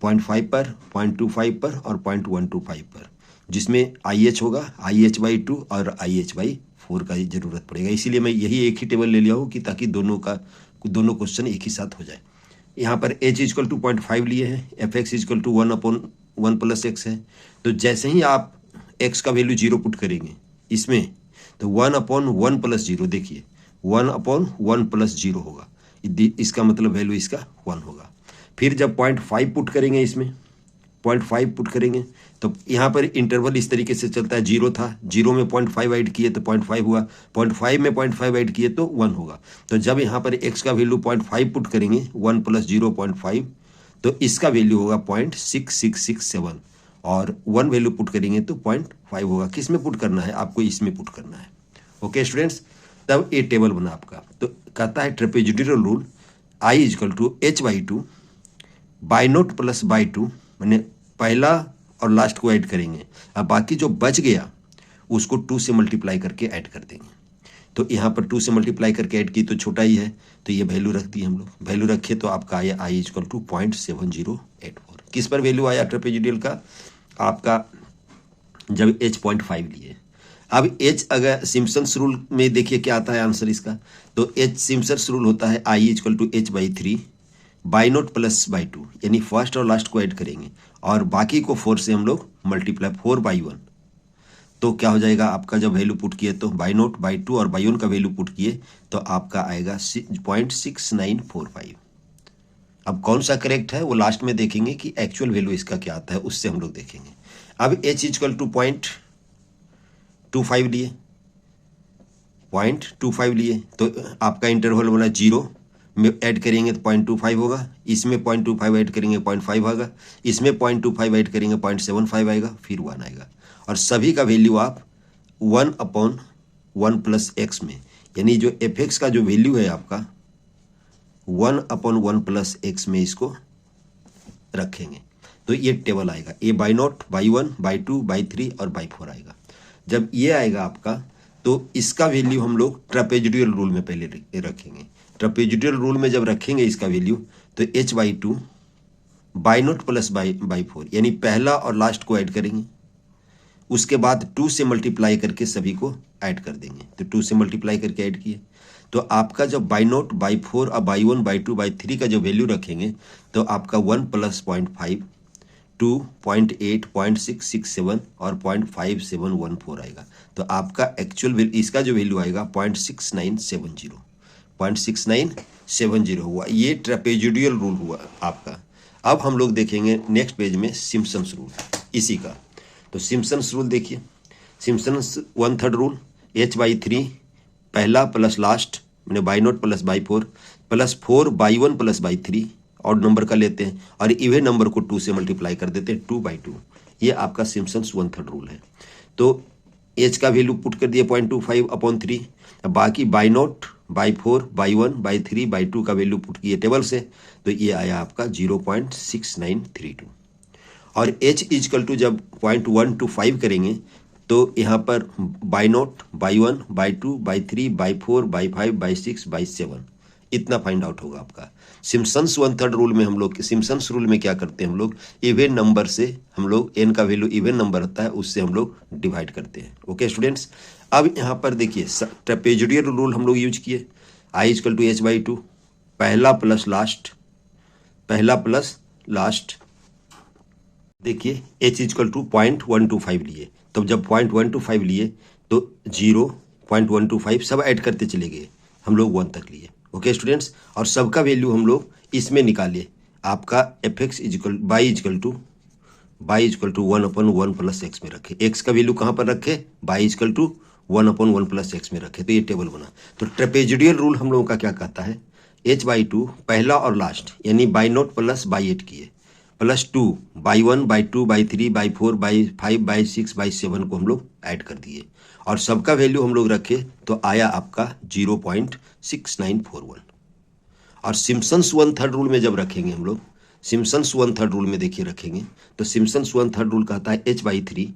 0.5 पर, 0.25 पर और 0.125 पर, जिसमें IH होगा, IH/2 और IH/4 का ज़रूरत पड़ेगा। इसीलिए मैं यही एक ही टेबल ले लिया हूँ कि ताकि दोनों क्वेश्चन एक ही साथ हो जाए। यहाँ पर h इक्वल टू 0.5 लिए हैं, fx इक्वल टू 1/1 + x है। तो जैसे ही आप x का वैल्यू 0 पुट करेंगे इसमें, तो 1/1 + 0, देखिए 1/1 + 0 होगा, इसका मतलब वैल्यू इसका 1 होगा। फिर जब 0.5 पुट करेंगे, इसमें 0.5 पुट करेंगे, तो यहाँ पर इंटरवल इस तरीके से चलता है, 0 था, 0 में 0.5 ऐड किए तो 0.5 हुआ, 0.5 में 0.5 ऐड किए तो 1 होगा। तो जब यहाँ पर x का वैल्यू 0.5 पुट करेंगे, 1 + 0 0.5, तो इसका वैल्यू होगा 0.6667, और 1 वैल्यू पुट करेंगे तो 0.5 होगा। किस में पुट करना है आपको? इसमें पुट करना है। ओके स्टूडेंट्स, तब ये टेबल बना आपका। तो कहता है trapezoidal rule I equal to h/2 y naught plus y two, मैंने पहला और लास्ट को ऐड करेंगे, अब बाकी जो बच गया उसको 2 से मल्टीप्लाई करके ऐड कर देंगे। तो यहाँ पर 2 से मल्टीप्लाई करके ऐड की तो छोटा ही है, तो ये वैल्यू रख दी हम लोग। वैल्यू रखे तो आपका आया I इक्वल टू 0.7084। किस पर वैल्यू आया ट्रेपेजॉइडल का? आपका जब h 0.5 लिए। अब h अगर सिम्पसन्स रूल में देखिए क्या आता है आंसर इसका, तो h सिम्पसन्स रूल होता है I equal to h/3 y naught plus y two, यानी फर्स्ट और लास्ट को ऐड करेंगे और बाकी को 4 से हम लोग मल्टीप्लाई, 4/1। तो क्या हो जाएगा आपका, जब वैल्यू पुट किए तो बाई-नोट बाई-2 और बाई-1 का वैल्यू पुट किए तो आपका आएगा 0.6945। अब कौन सा करेक्ट है वो लास्ट में देखेंगे कि एक्चुअल वैल्यू इसका क्या आता है, उससे हम लोग देखेंगे। अब h इक्वल टू 0.25 लिए, 0.25 लिए, तो आपका इंटरवल बना 0 में ऐड करेंगे तो 0.25 होगा, इसमें 0.25 ऐड करेंगे 0.5 होगा, इसमें 0.25 ऐड करेंगे 0.75 आएगा, फिर 1 आएगा। और सभी का वैल्यू आप 1/1 + x में, यानी जो fx का जो वैल्यू है आपका 1/1 + x में इसको रखेंगे, तो ये टेबल आएगा। ये बाई-नोट, बाई-1, बाई-2, बाई-3 और बाई-4 आएगा। जब ये आएगा आपका, तो इसका वैल्यू हम लोग ट्रेपेजॉइडल रूल में पहले रखेंगे। ट्रेपेजॉइडल रूल में जब रखेंगे इसका वैल्यू, तो h/2 बाई-नोट प्लस बाई-4, यानी पहला और लास्ट को ऐड करेंगे, उसके बाद 2 से मल्टीप्लाई करके सभी को ऐड कर देंगे। तो 2 से मल्टीप्लाई करके ऐड किए, तो आपका जब बाई-नोट, बाई-4 और बाई-1, बाई-2, बाई-3 का जो वैल्यू रखेंगे, तो आपका 1 + 0.5 2 0.8 0.667 और 0.5714 आएगा। तो आपका एक्चुअल इसका जो वैल्यू आएगा 0.6970, 0.6970 हुआ। ये ट्रेपेजॉइडल रूल हुआ आपका। अब हम लोग देखेंगे नेक्स्ट पेज में सिम्पसन्स रूल इसी का। तो सिम्पसन्स रूल देखिए, सिम्पसन्स 1/3 रूल, h/3 पहला प्लस लास्ट, मैंने y naught plus y four plus 4/1 plus बाई-3 ऑड नंबर का लेते हैं और इवन नंबर को 2 से मल्टीप्लाई कर देते हैं 2/2। ये आपका सिम्पसन्स 1/3 रूल है। तो h का वैल्यू पुट कर दिया 0.25/3, बाकी बाई-नोट, बाई-4, बाई-1, बाई-3, बाई-2 का वैल्यू पुट किए टेबल से, तो ये आया आपका 0.6932। और h इजकल टू जब 0.1 to 5 करेंगे तो यहाँ पर by not, by 1, y 2, y 3, by 4, by 5, by 6, by 7 इतना फाइंड आउट होगा आपका। सिम्पसन्स 1/3 रूल में हम लोग, सिम्पसन्स रूल में क्या करते हैं हम लोग, इवन नंबर से हम लोग n का वैल्यू इवन नंबर होता है उससे हम लोग डिवाइड करते हैं। ओके स्टूडेंट्स, अब यहाँ पर देखिए ट्रेपेजोइडल रूल हम लोग यूज किए, i इजकल टू h/2, पहला प्लस लास्ट, पहला प्लस लास्ट। देखिए h इजकल टू 0.125 लिए, तो जब 0.125 लिए तो 0, 0.125 सब ऐड करते चले गए, हम लोग 1 तक लिए। ओके स्टूडेंट्स, और सबका वैल्यू हम लोग इसमें निकाले, आपका fx is equal y is equal to 1/1 plus x में रखे, x का वैल्यू कहाँ पर रखे, y is equal to 1/1 plus x में रखे, तो ये टेबल बना। तो ट्रेपेजोइडल रूल हम लोगों का क्या कहता है, h/2 पहला और लास्ट यानी बाई नोट प्लस बाई 8 किए, plus 2 by 1, y 2, y 3, by 4, by 5, by 6, by 7 को हम लोग ऐड कर दिए और सबका वैल्यू हम लोग रखे तो आया आपका 0.6941। और सिम्पसन्स 1/3 रूल में जब रखेंगे हम लोग, सिम्पसन्स 1/3 रूल में देखिए रखेंगे तो सिम्पसन्स 1/3 रूल कहता है h/3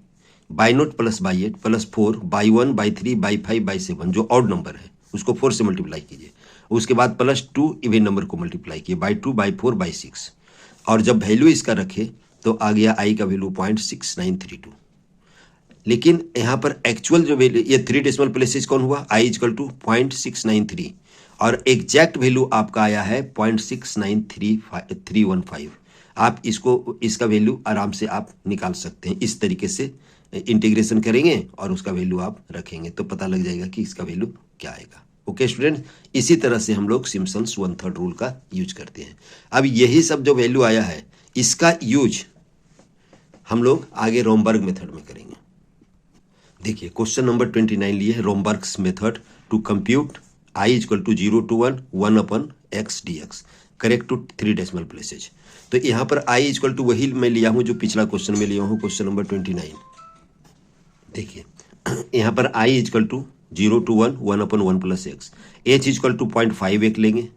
by naught plus by 8 plus 4 by 1, by 3, by 5, by 7 जो ऑड नंबर है उसको 4 से मल्टीप्लाई कीजिए, उसके बाद प्लस 2 इवन नंबर को मल्टीप्लाई किए बाई 2, बाई 4, बाई 6, और जब वैल्यू इसका रखे तो आ गया आई का वैल्यू 0.6932। लेकिन यहाँ पर एक्चुअल जो वैल्यू, ये 3 डेसिमल प्लेसेस कौन हुआ, आई इजकल टू 0.693 और एग्जैक्ट वैल्यू आपका आया है 0.693315। आप इसको, इसका वैल्यू आराम से आप निकाल सकते हैं, इस तरीके से इंटीग्रेशन करेंगे और उसका वैल्यू आप रखेंगे तो पता लग जाएगा कि इसका वैल्यू क्या आएगा। ओके स्टूडेंट, इसी तरह से हम लोग सिम्पसन्स 1/3 रूल का यूज करते हैं। अब यही सब जो वैल्यू आया है इसका यूज हम लोग आगे रोमबर्ग मेथड में करेंगे। देखिए क्वेश्चन नंबर 29 लिए है Romberg's method to compute i is equal to 0 to 1/x dx correct to 3 decimal places. तो यहाँ पर i इजकल टू वही मैं लिया हूँ जो पिछला क्वेश्चन में लिया हूँ, क्वेश्चन नंबर 29। देखिए यहाँ पर i is equal to 0 to 1/1 plus x, h is equal to 0.51 लेंगे,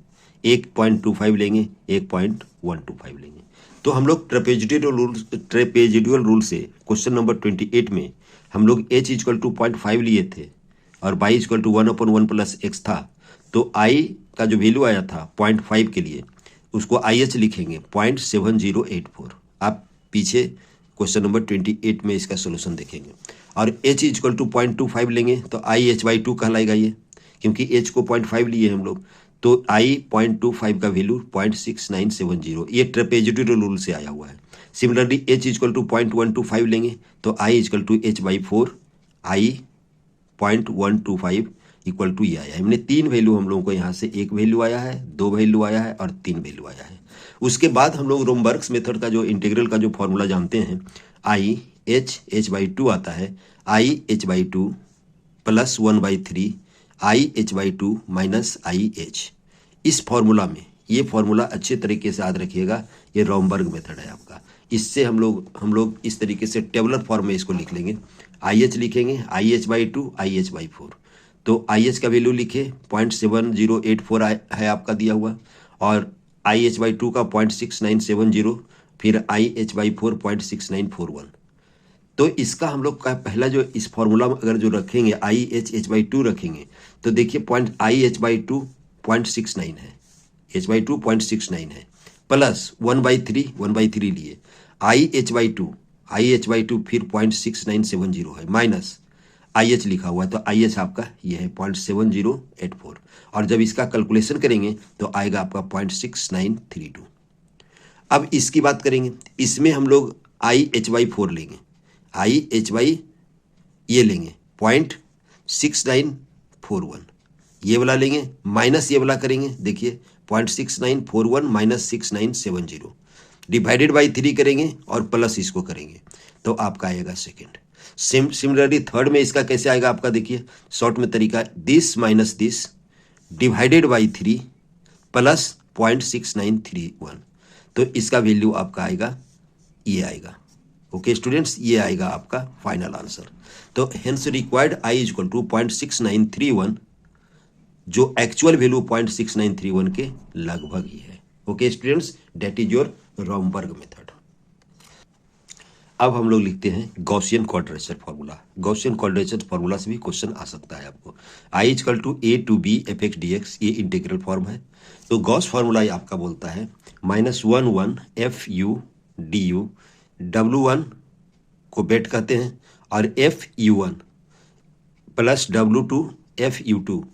1.25 लेंगे, 1.125 लेंगे। तो हम लोग ट्रेपेजोइडल रूल से क्वेश्चन नंबर 28 में हम लोग h इजकल टू 0.5 लिए थे और y is equal to 1/1 plus x था, तो i का जो वैल्यू आया था 0.5 के लिए उसको IH लिखेंगे 0.7084। आप पीछे क्वेश्चन नंबर 28 में इसका सोल्यूशन देखेंगे। और h इजकल टू 0.25 लेंगे तो IH/2 कहलाएगा ये, क्योंकि h को 0.5 लिए हम लोग, तो I 0.25 का वैल्यू 0.6970, ये ट्रेपेजोइडल रूल से आया हुआ है। सिमिलरली h इजकल टू 0.125 लेंगे तो I is equal to h/4, I 0.125 equal to ये आया है। हमने 3 वैल्यू हम लोगों को यहाँ से, एक वैल्यू आया है, 2 वैल्यू आया है और 3 वैल्यू आया है। उसके बाद हम लोग रोमबर्ग्स मेथड का जो इंटीग्रल का जो फॉर्मूला जानते हैं, I h/2 आता है, I h/2 plus 1/3 I h/2 minus IH। इस फॉर्मूला में, ये फॉर्मूला अच्छे तरीके से याद रखिएगा, ये रोमबर्ग मेथड है आपका। इससे हम लोग इस तरीके से टेबलर फॉर्म में इसको लिख लेंगे, IH लिखेंगे IH/2 IH/4। तो IH का वैल्यू लिखे 0.7084 है आपका दिया हुआ, और IH/2 का 0.6970, फिर IH/4 0.6941। तो इसका हम लोग का पहला जो इस फॉर्मूला में अगर जो रखेंगे IH/2 रखेंगे तो देखिए IH/2 0.69 है, h/2 0.69 है, प्लस 1/3 लिए IH/2 फिर 0.6970 है, माइनस IH लिखा हुआ है, तो IH आपका ये है 0.7084, और जब इसका कैलकुलेशन करेंगे तो आएगा आपका 0.6932। अब इसकी बात करेंगे, इसमें हम लोग IH/4 लेंगे, IH ये लेंगे 0.6941, ये वाला लेंगे, माइनस ये वाला करेंगे, देखिए 0.6941 माइनस 6970 डिवाइडेड बाई 3 करेंगे और प्लस इसको करेंगे तो आपका आएगा सेकेंड। सिमिलरली थर्ड में इसका कैसे आएगा आपका, देखिए शॉर्ट में तरीका, this minus this divided by 3 plus 0.6931, तो इसका वैल्यू आपका आएगा, ये आएगा। ओके स्टूडेंट्स, ये आएगा आपका फाइनल आंसर। तो hence required I equal to 0.6931, जो एक्चुअल वैल्यू 0.6931 के लगभग ही है। Okay students, that is your Romberg method. अब हम लोग लिखते हैं Gaussian quadrature formula. Gaussian quadrature formula से भी क्वेश्चन आ सकता है आपको। I equal to a to b f x d x, ये इंटीग्रल फॉर्म है। तो गॉस फार्मूला ये आपका बोलता है -1 f u d you, W1 को बेट कहते हैं और FU1 plus W2 FU2।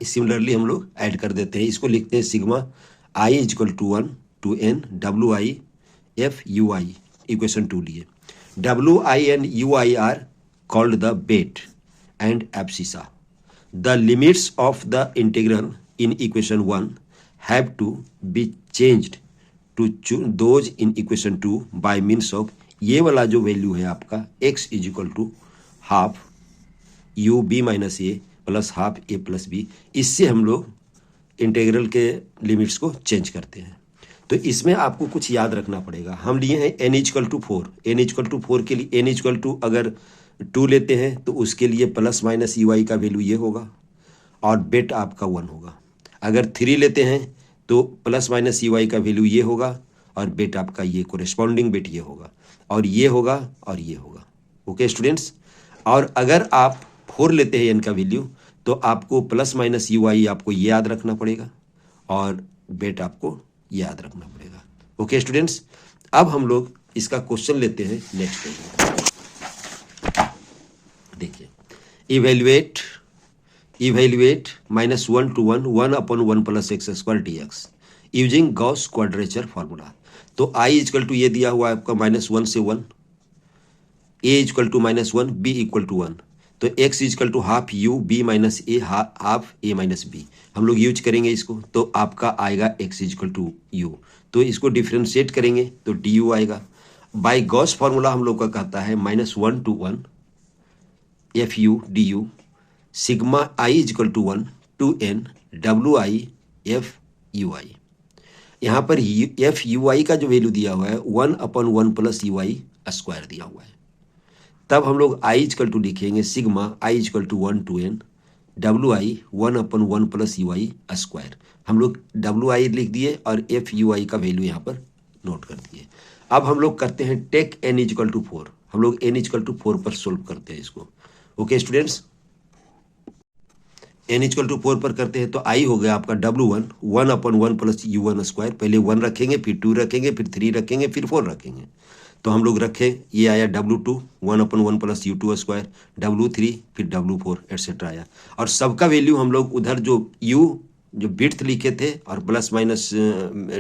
Similarly हम लोग ऐड कर देते हैं, इसको लिखते हैं sigma I equal to 1 to n WI FUI, equation 2 लिए। WI and UI are called the bet and abscissa. The limits of the integral in equation 1 have to be changed to those in equation 2 by means of, ये वाला जो value है आपका x is equal to half u b minus a plus half a plus b, इससे हम लोग integral के limits को चेंज करते हैं। तो इसमें आपको कुछ याद रखना पड़ेगा। हम लिए हैं n equal to 4, n equal to 4 के लिए n इक्वल टू अगर 2 लेते हैं तो उसके लिए प्लस माइनस UI का वैल्यू ये होगा और बेट आपका 1 होगा। अगर 3 लेते हैं तो प्लस माइनस UI का वैल्यू ये होगा और बेट आपका ये कोरेस्पॉन्डिंग बेट ये होगा और ये होगा और ये होगा। ओके स्टूडेंट्स, और अगर आप 4 लेते हैं n का वैल्यू तो आपको प्लस माइनस UI आपको ये याद रखना पड़ेगा और बेट आपको याद रखना पड़ेगा। ओके स्टूडेंट्स, अब हम लोग इसका क्वेश्चन लेते हैं नेक्स्ट पेज। देखिए, evaluate -1 to 1 plus x square dx using Gauss quadrature formula. तो I इक्वल टू ये दिया हुआ है आपका -1 से 1, a equal to -1, b equal to 1, तो x equal to half u b minus a half a minus b, हम लोग यूज करेंगे इसको। तो आपका आएगा x इक्वल टू यू, तो इसको डिफ्रेंशिएट करेंगे तो डी यू आएगा। बाय गॉस फार्मूला हम लोग का कहता है -1 to 1 f u d u sigma I equal to 1 to n WI FUI। यहाँ पर FUI का जो वैल्यू दिया हुआ है 1/1 प्लस UI स्क्वायर दिया हुआ है। तब हम लोग I इक्वल टू लिखेंगे sigma I equal to 1 to n WI 1/1 plus UI square. हम लोग WI लिख दिए और FUI का वैल्यू यहाँ पर नोट कर दिए। अब हम लोग करते हैं टेक n इक्वल टू 4, हम लोग n इक्वल टू 4 पर सोल्व करते हैं इसको। Okay students, n equal to 4 पर करते हैं तो I हो गया आपका W1 1/1 प्लस U1 स्क्वायर। पहले 1 रखेंगे, फिर 2 रखेंगे, फिर 3 रखेंगे, फिर 4 रखेंगे। तो हम लोग रखे, ये आया W2 1/1 plus U2 square, W3 फिर W4 एटसेट्रा आया। और सबका वैल्यू हम लोग उधर जो U जो बिट्थ लिखे थे और प्लस माइनस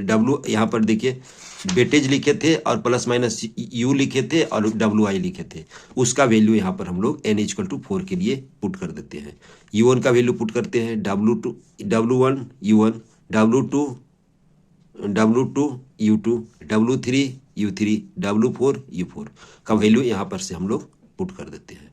W यहाँ पर देखिए वेटेज लिखे थे और प्लस माइनस U लिखे थे और WI लिखे थे, उसका वैल्यू यहाँ पर हम लोग n इक्वल टू 4 के लिए पुट कर देते हैं। U1 का वैल्यू पुट करते हैं W1 U1, W2 U2, W3 U3, W4 U4 का वैल्यू यहाँ पर से हम लोग पुट कर देते हैं।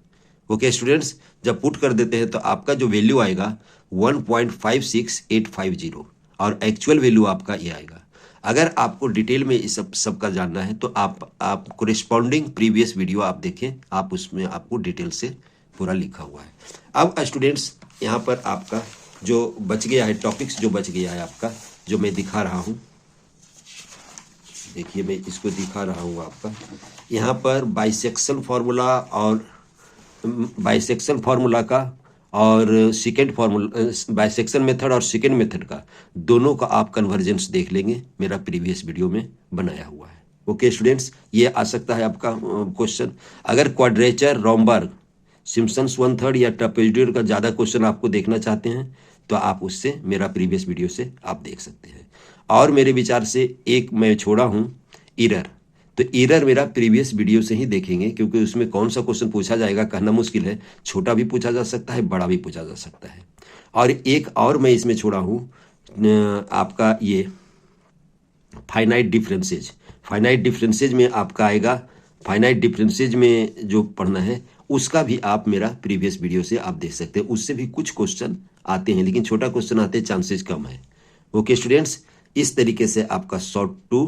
ओके स्टूडेंट्स, जब पुट कर देते हैं तो आपका जो वैल्यू आएगा 1.56850 और एक्चुअल वैल्यू आपका ये आएगा। अगर आपको डिटेल में इस सबका जानना है तो आप कोरेस्पॉन्डिंग प्रीवियस वीडियो आप देखें, आप उसमें आपको डिटेल से पूरा लिखा हुआ है। अब स्टूडेंट्स, यहाँ पर आपका जो बच गया है टॉपिक्स जो बच गया है आपका, जो मैं दिखा रहा हूँ, देखिए मैं इसको दिखा रहा हूँ आपका। यहाँ पर बाइसेक्शन फार्मूला का और सेकेंड फार्मूला, बाइसेक्शन मेथड और सेकेंड मेथड का दोनों का आप कन्वर्जेंस देख लेंगे, मेरा प्रीवियस वीडियो में बनाया हुआ है। ओके स्टूडेंट्स, ये आ सकता है आपका क्वेश्चन। अगर क्वाड्रेचर, रोम्बर्ग, सिम्पसन्स 1/3 या ट्रापेजोइडल का ज़्यादा क्वेश्चन आपको देखना चाहते हैं तो आप उससे मेरा प्रीवियस वीडियो से आप देख सकते हैं। और मेरे विचार से एक मैं छोड़ा हूँ एरर, तो एरर मेरा प्रीवियस वीडियो से ही देखेंगे, क्योंकि उसमें कौन सा क्वेश्चन पूछा जाएगा कहना मुश्किल है, छोटा भी पूछा जा सकता है, बड़ा भी पूछा जा सकता है। और एक और मैं इसमें छोड़ा हूँ आपका ये फाइनाइट डिफरेंसेज में आपका आएगा। फाइनाइट डिफरेंसेज में जो पढ़ना है उसका भी आप मेरा प्रीवियस वीडियो से आप देख सकते हैं, उससे भी कुछ क्वेश्चन आते हैं, लेकिन छोटा क्वेश्चन आते हैं, चांसेस कम है। ओके स्टूडेंट्स, इस तरीके से आपका शॉर्ट 2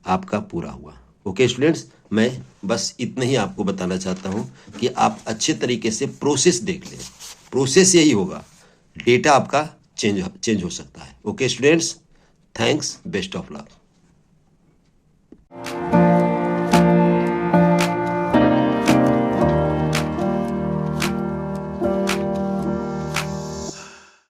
आपका पूरा हुआ। ओके स्टूडेंट्स, मैं बस इतना ही आपको बताना चाहता हूं कि आप अच्छे तरीके से प्रोसेस देख लें। प्रोसेस यही होगा, डेटा आपका चेंज हो सकता है। Okay students, thanks, best of luck.